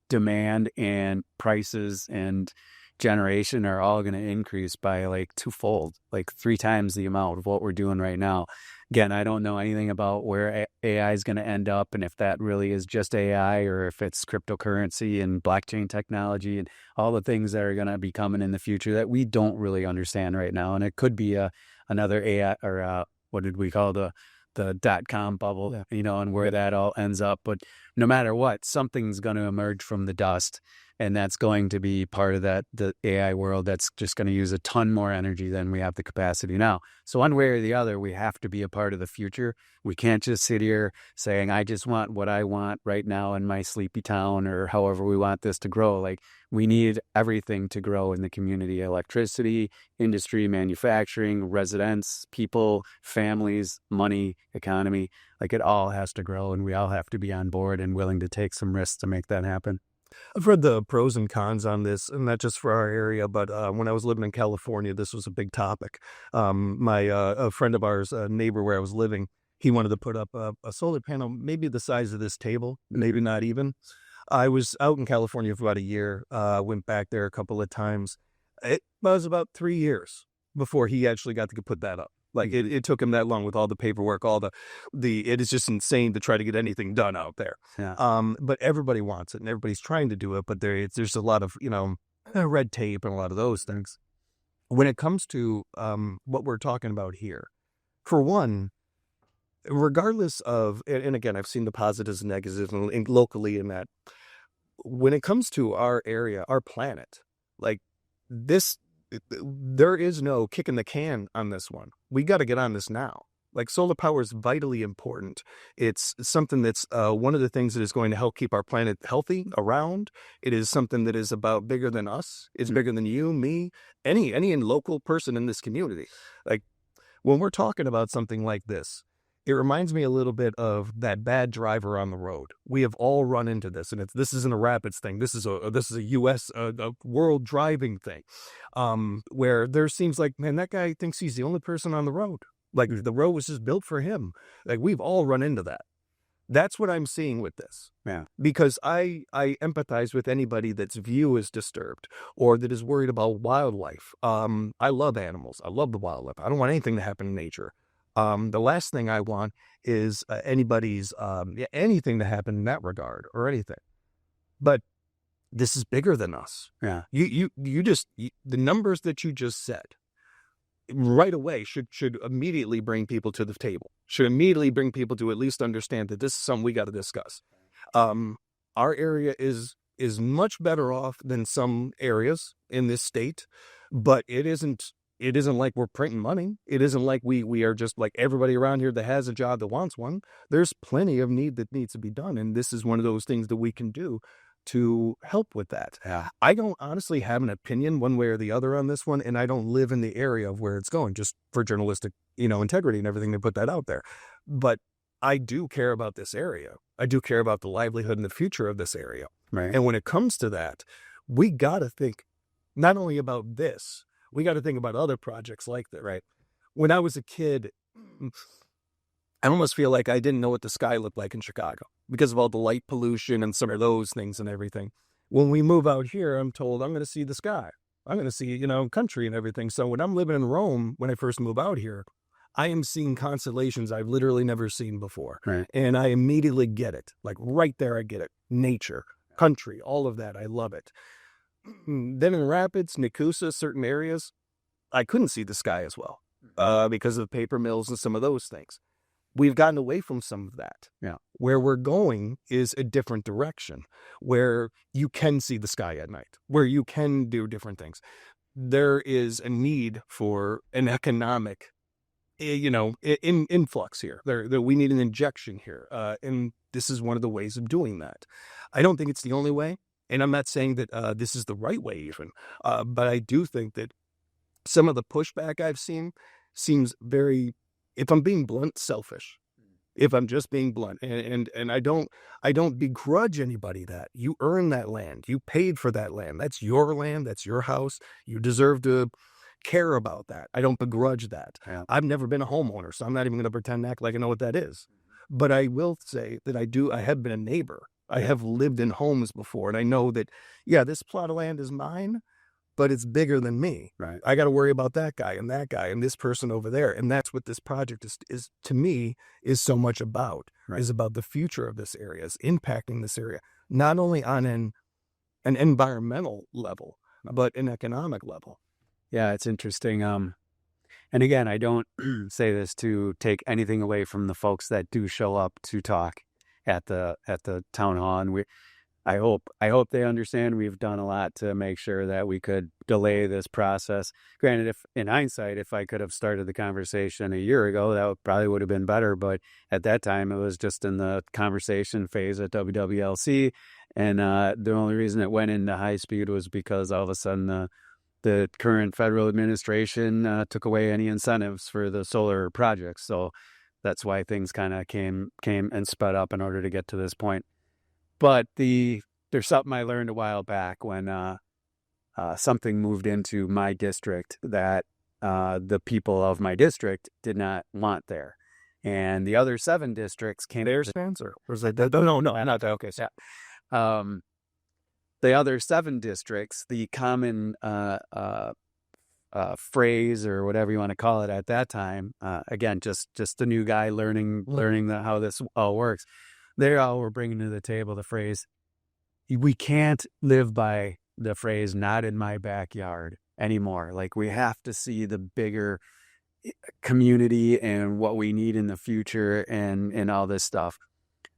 demand and prices and generation are all going to increase by like twofold, like 3 times the amount of what we're doing right now. Again, I don't know anything about where AI is going to end up and if that really is just AI or if it's cryptocurrency and blockchain technology and all the things that are going to be coming in the future that we don't really understand right now. And it could be another AI or what did we call the .com bubble, and where that all ends up. But no matter what, something's going to emerge from the dust, and that's going to be part of the AI world that's just going to use a ton more energy than we have the capacity now. So one way or the other, we have to be a part of the future. We can't just sit here saying, I just want what I want right now in my sleepy town or however we want this to grow. Like, we need everything to grow in the community: electricity, industry, manufacturing, residents, people, families, money, economy. Like, it all has to grow, and we all have to be on board and willing to take some risks to make that happen. I've read the pros and cons on this, and not just for our area, but when I was living in California, this was a big topic. A friend of ours, a neighbor where I was living, he wanted to put up a solar panel, maybe the size of this table, maybe not even. I was out in California for about a year, went back there a couple of times. It was about 3 years before he actually got to put that up. Like, it took him that long with all the paperwork, it is just insane to try to get anything done out there. Yeah. But everybody wants it and everybody's trying to do it, but there's a lot of, red tape and a lot of those things. When it comes to what we're talking about here, for one, regardless of, and again, I've seen the positives and negatives and locally in that, when it comes to our area, our planet, like this, there is no kicking the can on this one. We got to get on this now. Like, solar power is vitally important. It's something that's one of the things that is going to help keep our planet healthy around. It is something that is about bigger than us. It's bigger than you, me, any local person in this community. Like, when we're talking about something like this, it reminds me a little bit of that bad driver on the road. We have all run into this, and this isn't a Rapids thing. This is a U.S. A world driving thing, where there seems like, man, that guy thinks he's the only person on the road. Like, the road was just built for him. Like, we've all run into that. That's what I'm seeing with this. Yeah. Because I empathize with anybody that's view is disturbed or that is worried about wildlife. I love animals. I love the wildlife. I don't want anything to happen in nature. The last thing I want is anybody's anything to happen in that regard or anything. But this is bigger than us. Yeah. The numbers that you just said right away should immediately bring people to the table. Should immediately bring people to at least understand that this is something we got to discuss. Our area is much better off than some areas in this state, but it isn't like we're printing money. It isn't like we are just like everybody around here that has a job that wants one. There's plenty of need that needs to be done, and this is one of those things that we can do to help with that. Yeah. I don't honestly have an opinion one way or the other on this one, and I don't live in the area of where it's going, just for journalistic, integrity and everything to put that out there. But I do care about this area. I do care about the livelihood and the future of this area. Right. And when it comes to that, we got to think not only about this, we got to think about other projects like that. Right. When I was a kid, I almost feel like I didn't know what the sky looked like in Chicago because of all the light pollution and some of those things and everything. When we move out here, I'm told I'm going to see the sky. I'm going to see, country and everything. So when I'm living in Rome, when I first move out here, I am seeing constellations I've literally never seen before. Right. And I immediately get it. Like right there, I get it. Nature, country, all of that. I love it. Then in Rapids, Nakusa, certain areas, I couldn't see the sky as well because of paper mills and some of those things. We've gotten away from some of that. Yeah. Where we're going is a different direction, where you can see the sky at night, where you can do different things. There is a need for an economic, influx here. We need an injection here. And this is one of the ways of doing that. I don't think it's the only way. And I'm not saying that this is the right way even. But I do think that some of the pushback I've seen seems very, if I'm being blunt, selfish. If I'm just being blunt, and I don't begrudge anybody that. You earn that land. You paid for that land. That's your land. That's your house. You deserve to care about that. I don't begrudge that. Yeah. I've never been a homeowner, so I'm not even going to pretend to act like I know what that is. But I will say that I have been a neighbor. I have lived in homes before, and I know that, this plot of land is mine, but it's bigger than me. Right. I got to worry about that guy and this person over there. And that's what this project is to me, is so much about, Right. is about the future of this area, is impacting this area, not only on an environmental level, but an economic level. Yeah, it's interesting. And again, I don't say this to take anything away from the folks that do show up to talk at the town hall. And I hope they understand we've done a lot to make sure that we could delay this process. Granted, if in hindsight, if I could have started the conversation a year ago, that probably would have been better. But at that time, it was just in the conversation phase at WWLC. And the only reason it went into high speed was because all of a sudden the current federal administration took away any incentives for the solar projects. So that's why things kind of came and sped up in order to get to this point. But there's something I learned a while back when something moved into my district that the people of my district did not want there. And the other 7 districts came... Their Spencer? Or was that... No, not that. Okay. So. Yeah. The other 7 districts, the common phrase or whatever you want to call it at that time, again, just the new guy learning how this all works. They all were bringing to the table the phrase, we can't live by the phrase, not in my backyard anymore. Like, we have to see the bigger community and what we need in the future and all this stuff.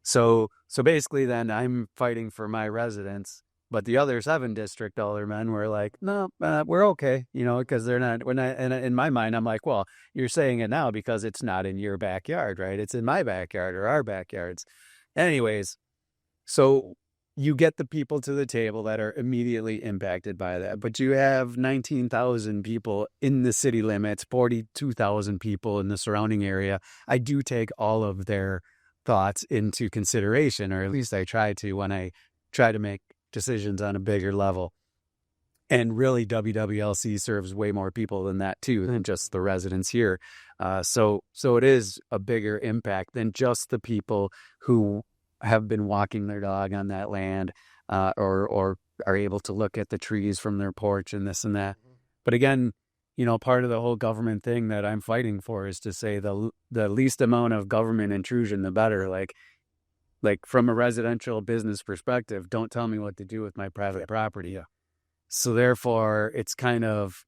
So basically then I'm fighting for my residents, but the other 7 district aldermen were like, no, we're okay, because we're not, and in my mind, I'm like, well, you're saying it now because it's not in your backyard, right? It's in my backyard or our backyards. Anyways, so you get the people to the table that are immediately impacted by that, but you have 19,000 people in the city limits, 42,000 people in the surrounding area. I do take all of their thoughts into consideration, or at least I try to when I try to make decisions on a bigger level. And really, WWLC serves way more people than that too, than just the residents here. So it is a bigger impact than just the people who have been walking their dog on that land, or are able to look at the trees from their porch and this and that. But again, part of the whole government thing that I'm fighting for is to say the least amount of government intrusion, the better. Like from a residential business perspective, don't tell me what to do with my private property. Yeah. So therefore, it's kind of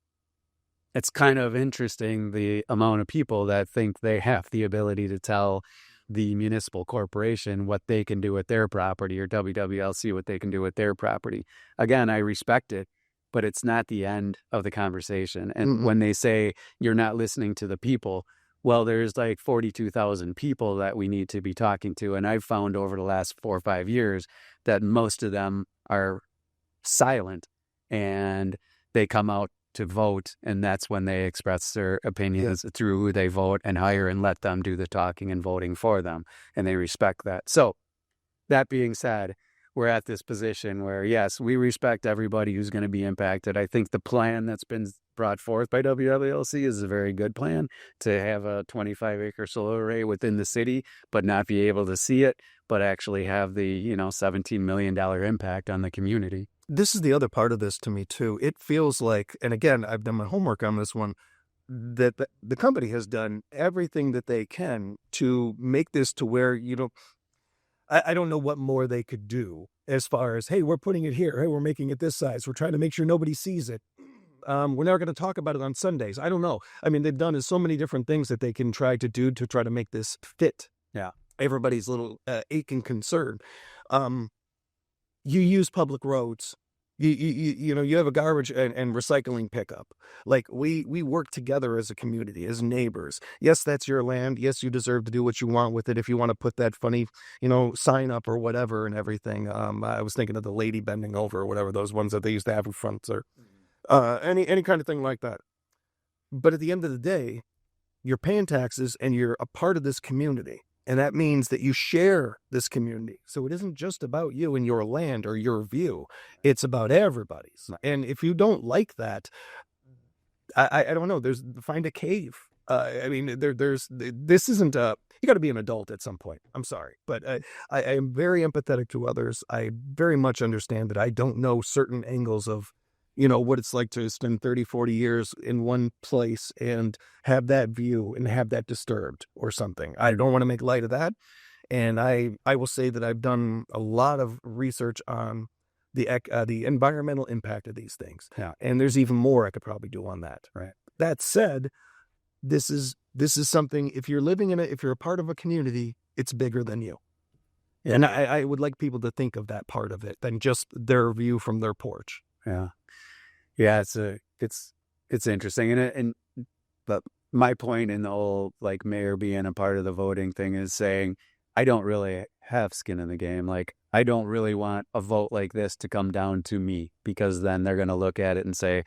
interesting the amount of people that think they have the ability to tell the municipal corporation what they can do with their property, or WWLC what they can do with their property. Again, I respect it, but it's not the end of the conversation. And when they say you're not listening to the people, well, there's like 42,000 people that we need to be talking to. And I've found over the last 4 or 5 years that most of them are silent, and they come out to vote, and that's when they express their opinions through who they vote and hire, and let them do the talking and voting for them, and they respect that. So that being said, we're at this position where, yes, we respect everybody who's going to be impacted. I think the plan that's been brought forth by WWLC is a very good plan, to have a 25-acre solar array within the city, but not be able to see it, but actually have the, $17 million impact on the community. This is the other part of this to me too. It feels like, and again, I've done my homework on this one, that the company has done everything that they can to make this to where, I don't know what more they could do as far as, hey, we're putting it here. Hey, we're making it this size. We're trying to make sure nobody sees it. We're not going to talk about it on Sundays. I don't know. I mean, they've done so many different things that they can try to do to try to make this fit. Yeah. Everybody's little ache and concern. You use public roads. You have a garbage and recycling pickup. Like we work together as a community, as neighbors. Yes, that's your land. Yes, you deserve to do what you want with it. If you want to put that funny, sign up or whatever and everything. I was thinking of the lady bending over or whatever, those ones that they used to have in front, or any kind of thing like that. But at the end of the day, you're paying taxes and you're a part of this community. And that means that you share this community. So it isn't just about you and your land or your view. It's about everybody's. And if you don't like that, I don't know. Find a cave. This isn't you got to be an adult at some point. I'm sorry. But I am very empathetic to others. I very much understand that I don't know certain angles of what it's like to spend 30, 40 years in one place and have that view and have that disturbed or something. I don't want to make light of that. And I will say that I've done a lot of research on the environmental impact of these things. Yeah. And there's even more I could probably do on that. Right. That said, this is something, if you're living in it, if you're a part of a community, it's bigger than you. Yeah. And I would like people to think of that part of it than just their view from their porch. Yeah. Yeah, it's interesting, but my point in the whole like mayor being a part of the voting thing is saying I don't really have skin in the game. Like I don't really want a vote like this to come down to me, because then they're going to look at it and say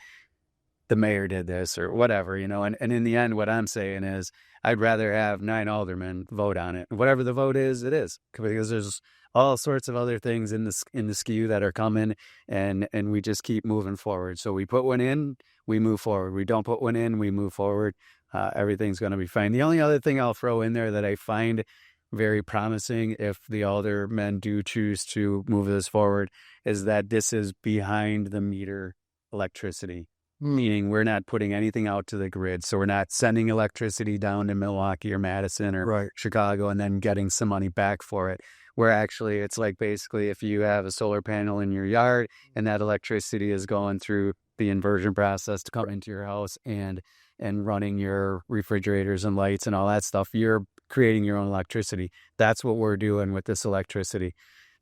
the mayor did this or whatever, And in the end, what I'm saying is I'd rather have 9 aldermen vote on it. Whatever the vote is, it is, because there's all sorts of other things in the skew that are coming, and we just keep moving forward. So we put one in, we move forward. We don't put one in, we move forward. Everything's going to be fine. The only other thing I'll throw in there that I find very promising, if the aldermen do choose to move this forward, is that this is behind the meter electricity. Meaning we're not putting anything out to the grid. So we're not sending electricity down to Milwaukee or Madison or Chicago and then getting some money back for it. Where actually it's like basically if you have a solar panel in your yard and that electricity is going through the inversion process to come into your house and running your refrigerators and lights and all that stuff, you're creating your own electricity. That's what we're doing with this electricity.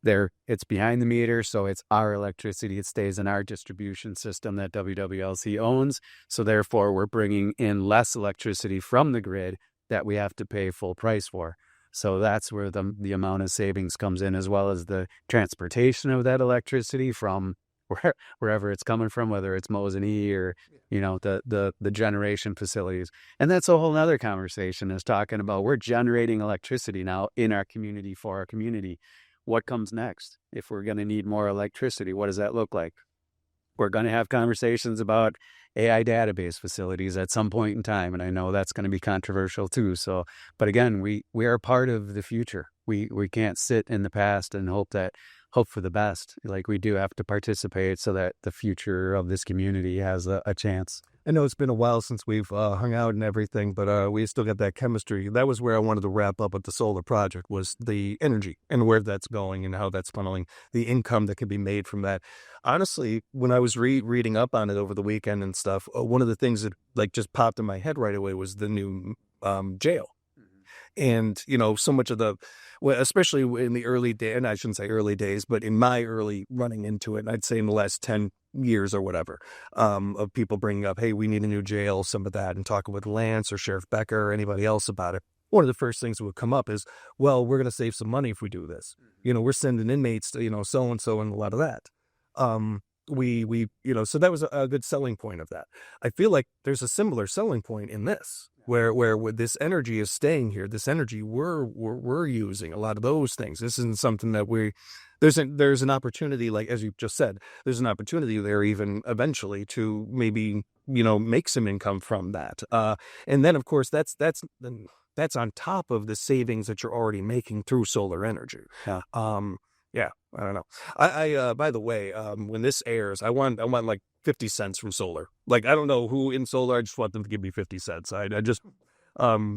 It's behind the meter, so it's our electricity. It stays in our distribution system that WWLC owns. So therefore, we're bringing in less electricity from the grid that we have to pay full price for. So that's where the amount of savings comes in, as well as the transportation of that electricity from wherever it's coming from, whether it's Mosinee or the generation facilities. And that's a whole other conversation, is talking about we're generating electricity now in our community for our community. What comes next? If we're going to need more electricity, what does that look like? We're going to have conversations about AI database facilities at some point in time. And I know that's going to be controversial too. So, but again, we are part of the future. We can't sit in the past and hope for the best. Like we do have to participate so that the future of this community has a chance. I know it's been a while since we've hung out and everything, but we still got that chemistry. That was where I wanted to wrap up with the solar project, was the energy and where that's going and how that's funneling, the income that can be made from that. Honestly, when I was reading up on it over the weekend and stuff, one of the things that like just popped in my head right away was the new jail. And, so much of well, especially in the early day, and I shouldn't say early days, but in my early running into it, and I'd say in the last 10 years or whatever, of people bringing up, hey, we need a new jail, some of that, and talking with Lance or Sheriff Becker or anybody else about it. One of the first things that would come up is, well, we're going to save some money if we do this. We're sending inmates to, so-and-so and a lot of that. So that was a good selling point of that. I feel like there's a similar selling point in this, where this energy is staying here. This energy we're using a lot of those things. This isn't something that there's an opportunity, like as you just said, there's an opportunity there even eventually to maybe make some income from that. And then of course that's on top of the savings that you're already making through solar energy. Yeah. Yeah, I don't know. I by the way, when this airs, I want like 50 cents from solar. Like, I don't know who in solar, I just want them to give me 50 cents. I just,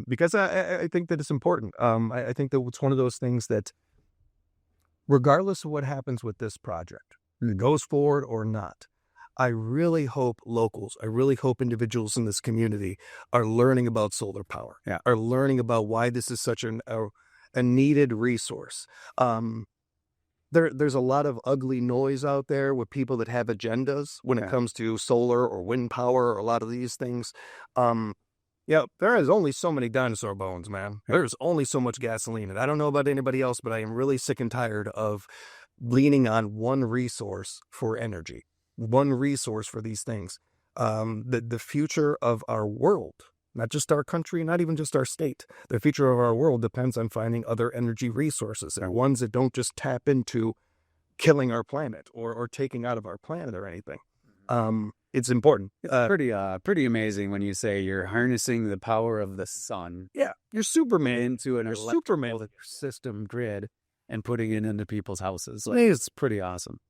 because I think that it's important. I think that it's one of those things that regardless of what happens with this project, it goes forward or not, I really hope locals, I really hope individuals in this community are learning about solar power, are learning about why this is such a needed resource. There's a lot of ugly noise out there with people that have agendas when it comes to solar or wind power or a lot of these things. There is only so many dinosaur bones, man. There's only so much gasoline. And I don't know about anybody else, but I am really sick and tired of leaning on one resource for energy, one resource for these things. The future of our world, not just our country, not even just our state. The future of our world depends on finding other energy resources and ones that don't just tap into killing our planet or taking out of our planet or anything. It's important. Pretty amazing when you say you're harnessing the power of the sun. Yeah, you're Superman. Into an Superman system grid and putting it into people's houses. It's pretty awesome.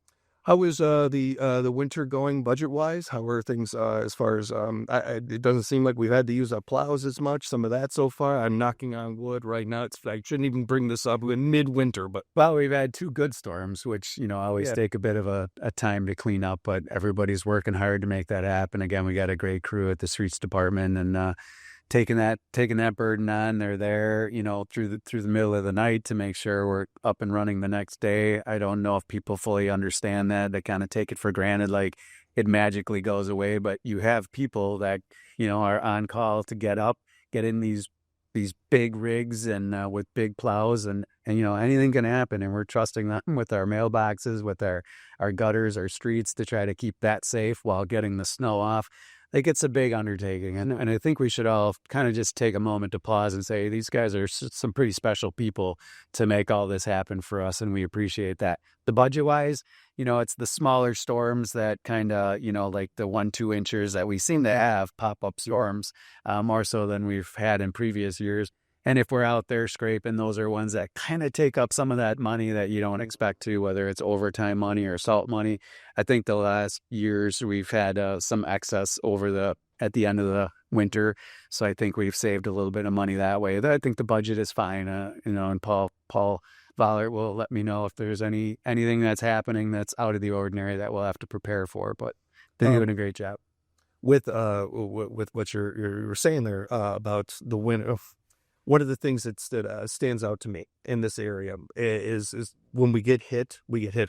How is the winter going budget wise? How are things as far as it doesn't seem like we've had to use our plows as much. Some of that so far. I'm knocking on wood right now. I shouldn't even bring this up in midwinter, but we've had 2 good storms, which always take a bit of a time to clean up. But everybody's working hard to make that happen. Again, we got a great crew at the streets department and taking that burden on. They're there, through the middle of the night to make sure we're up and running the next day. I don't know if people fully understand that. They kind of take it for granted, like it magically goes away. But you have people that, are on call to get up, get in these big rigs and with big plows and anything can happen. And we're trusting them with our mailboxes, with our gutters, our streets to try to keep that safe while getting the snow off. Like, it's a big undertaking, and I think we should all kind of just take a moment to pause and say these guys are some pretty special people to make all this happen for us, and we appreciate that. The budget-wise, it's the smaller storms that kind of, like the 1-2 inchers that we seem to have, pop-up storms, more so than we've had in previous years. And if we're out there scraping, those are ones that kind of take up some of that money that you don't expect to, whether it's overtime money or salt money. I think the last years we've had some excess at the end of the winter. So I think we've saved a little bit of money that way. I think the budget is fine, and Paul Vollert will let me know if there's anything that's happening that's out of the ordinary that we'll have to prepare for. But they're doing a great job. With what you're saying there about the winter. One of the things that stands out to me in this area is when we get hit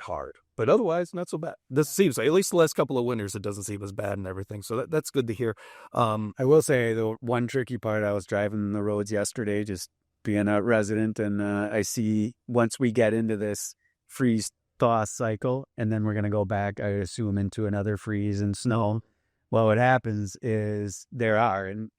hard. But otherwise, not so bad. This seems, at least the last couple of winters, it doesn't seem as bad and everything. So that's good to hear. I will say, the one tricky part, I was driving the roads yesterday, just being a resident, and I see once we get into this freeze-thaw cycle, and then we're going to go back, I assume, into another freeze and snow. Well, what happens is and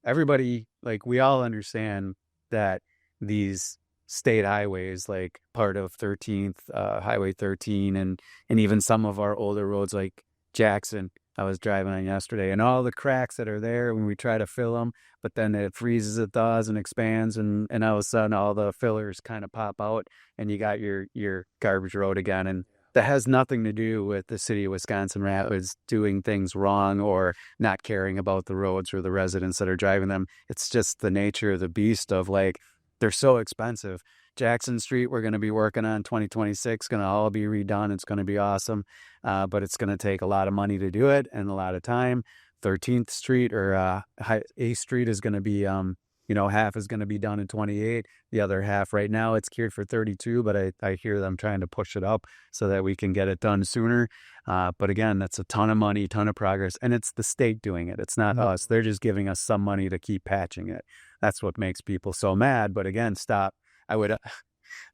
everybody, like, we all understand that these state highways, like part of 13th, Highway 13, and even some of our older roads like Jackson, I was driving on yesterday, and all the cracks that are there when we try to fill them, but then it freezes, it thaws and expands, and all of a sudden all the fillers kind of pop out, and you got your garbage road again. And that has nothing to do with the city of Wisconsin Rapids doing things wrong or not caring about the roads or the residents that are driving them. It's just the nature of the beast of like, they're so expensive. Jackson Street, we're going to be working on 2026, going to all be redone. It's going to be awesome. But it's going to take a lot of money to do it and a lot of time. 13th Street or 8th Street is going to be, half is going to be done in 28. The other half right now, it's geared for 32, but I hear them trying to push it up so that we can get it done sooner. But again, that's a ton of money, ton of progress, and it's the state doing it. It's not us. They're just giving us some money to keep patching it. That's what makes people so mad. But again, stop. I would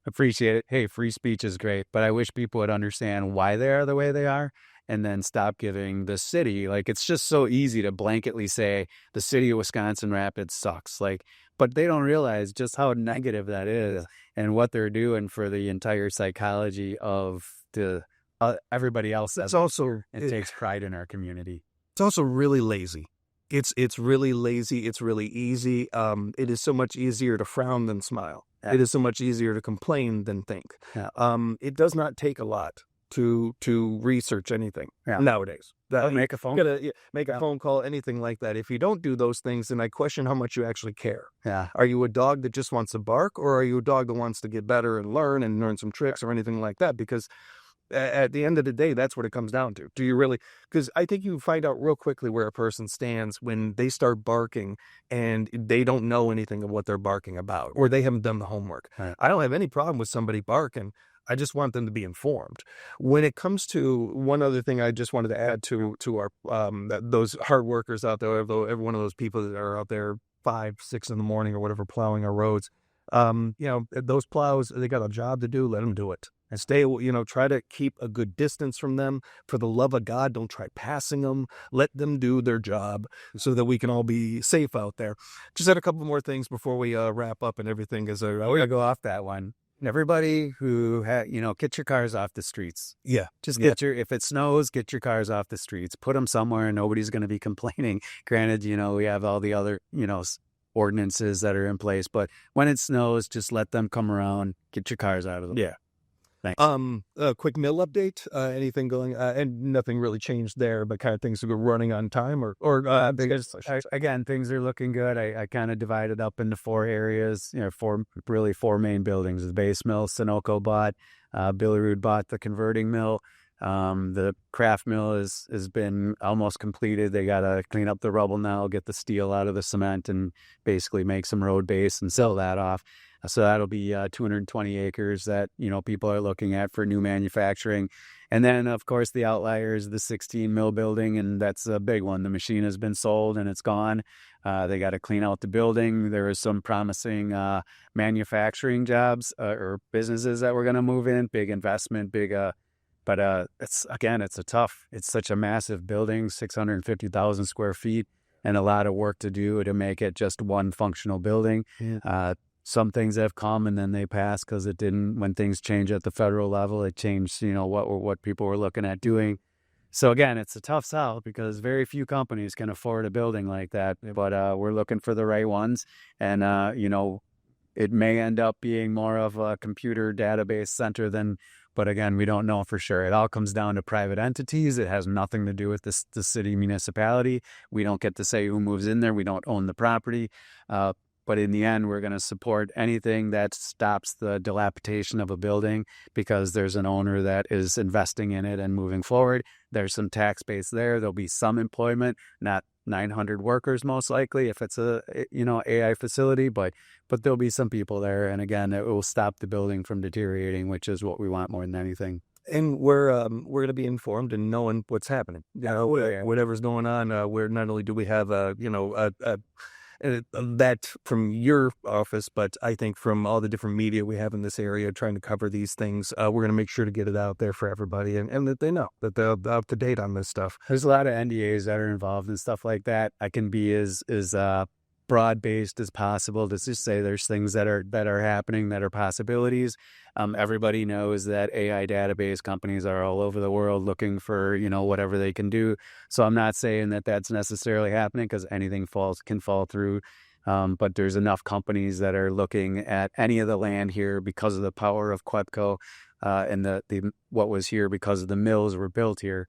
appreciate it. Hey, free speech is great, but I wish people would understand why they are the way they are and then stop giving the city, like, it's just so easy to blanketly say the city of Wisconsin Rapids sucks. Like, but they don't realize just how negative that is and what they're doing for the entire psychology of the everybody else. That's also, it takes pride in our community. It's also really lazy. It's really lazy. It's really easy. It is so much easier to frown than smile. Yeah. It is so much easier to complain than think. Yeah. It does not take a lot to research anything nowadays. Make a phone. Make a phone call, anything like that. If you don't do those things, then I question how much you actually care. Yeah. Are you a dog that just wants to bark, or are you a dog that wants to get better and learn some tricks or anything like that? Because at the end of the day, that's what it comes down to. Do you really? Because I think you find out real quickly where a person stands when they start barking and they don't know anything of what they're barking about, or they haven't done the homework. Right. I don't have any problem with somebody barking. I just want them to be informed. When it comes to one other thing, I just wanted to add to our those hard workers out there, every one of those people that are out there 5, 6 in the morning or whatever plowing our roads. Those plows, they got a job to do. Let them do it. And try to keep a good distance from them. For the love of God, don't try passing them. Let them do their job so that we can all be safe out there. Just had a couple more things before we wrap up and everything. We're going to go off that one. Everybody who get your cars off the streets. Yeah. Just if it snows, get your cars off the streets. Put them somewhere and nobody's going to be complaining. Granted, we have all the other, ordinances that are in place, but when it snows, just let them come around, get your cars out of them. Yeah. Thanks. A quick mill update. Anything going? And nothing really changed there, but kind of things are running on time, again, things are looking good. I kind of divided up into 4 areas. 4 main buildings: the base mill, Sunoco bought, Billerud bought the converting mill. The craft mill has been almost completed. They got to clean up the rubble now, get the steel out of the cement, and basically make some road base and sell that off. So that'll be 220 acres that, people are looking at for new manufacturing. And then, of course, the outlier is the 16 mill building, and that's a big one. The machine has been sold and it's gone. They got to clean out the building. There is some promising manufacturing jobs or businesses that we're going to move in. Big investment, but it's such a massive building, 650,000 square feet, and a lot of work to do to make it just one functional building. Yeah. Some things have come and then they pass because it didn't. When things change at the federal level, it changed, what people were looking at doing. So again, it's a tough sell because very few companies can afford a building like that. But we're looking for the right ones, and it may end up being more of a computer database center than. But again, we don't know for sure. It all comes down to private entities. It has nothing to do with the city municipality. We don't get to say who moves in there. We don't own the property. But in the end, we're going to support anything that stops the dilapidation of a building because there's an owner that is investing in it and moving forward. There's some tax base there. There'll be some employment, not 900 workers most likely if it's a AI facility, but there'll be some people there. And again, it will stop the building from deteriorating, which is what we want more than anything. And we're going to be informed and knowing what's happening. Whatever's going on. Where not only do we have that from your office, but I think from all the different media we have in this area trying to cover these things, we're going to make sure to get it out there for everybody and that they know that they're up to date on this stuff. There's a lot of NDAs that are involved and stuff like that. I can be as broad-based as possible to just say there's things that are happening that are possibilities. Everybody knows that AI database companies are all over the world looking for, whatever they can do. So I'm not saying that that's necessarily happening because anything can fall through. But there's enough companies that are looking at any of the land here because of the power of Quepco. and the what was here because of the mills were built here.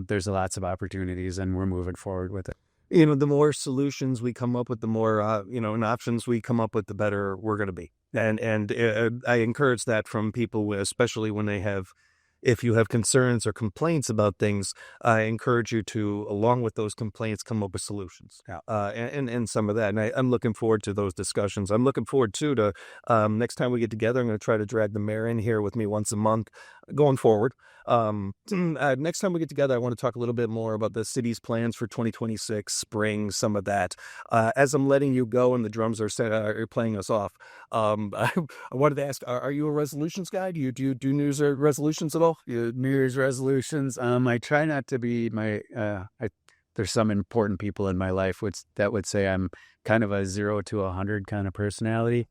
There's lots of opportunities, and we're moving forward with it. The more solutions we come up with, the more, and options we come up with, the better we're going to be. And I encourage that from people, especially when if you have concerns or complaints about things, I encourage you to, along with those complaints, come up with solutions. Yeah. And some of that. And I'm looking forward to those discussions. I'm looking forward, too, to next time we get together, I'm going to try to drag the mayor in here with me once a month going forward. Next time we get together, I want to talk a little bit more about the city's plans for 2026, spring, some of that. As I'm letting you go and the drums are playing us off, I wanted to ask, are you a resolutions guy? Do you do New Year's resolutions at all? New Year's resolutions. I try not to be there's some important people in my life that would say I'm kind of a 0 to 100 kind of personality.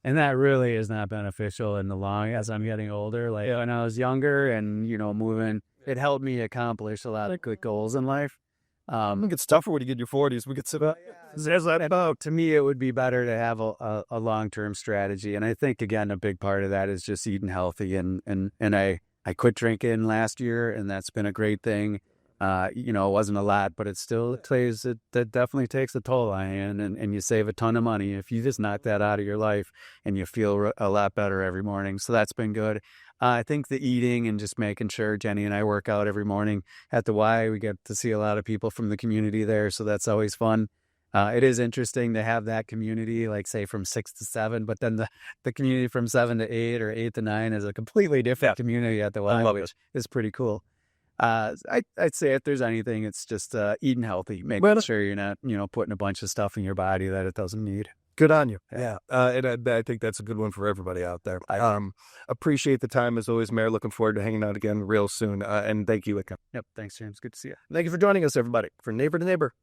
And that really is not beneficial in the long as I'm getting older. Like when I was younger and, moving, it helped me accomplish a lot of good goals in life. I think it's tougher when you get in your 40s. We get To me, it would be better to have a long-term strategy. And I think, again, a big part of that is just eating healthy. And I quit drinking last year, and that's been a great thing. It wasn't a lot, but it definitely takes a toll on you, and you save a ton of money if you just knock that out of your life, and you feel a lot better every morning. So that's been good. I think the eating and just making sure Jenny and I work out every morning at the Y. We get to see a lot of people from the community there, so that's always fun. It is interesting to have that community, like say from 6 to 7, but then the community from 7 to 8 or 8 to 9 is a completely different community at the Y, which is pretty cool. I'd say if there's anything, it's just eating healthy, making sure you're not, putting a bunch of stuff in your body that it doesn't need. Good on you. Yeah. And I think that's a good one for everybody out there. Appreciate the time as always, Mayor. Looking forward to hanging out again real soon. And thank you again. Yep. Thanks, James. Good to see you. Thank you for joining us, everybody. For Neighbor to Neighbor.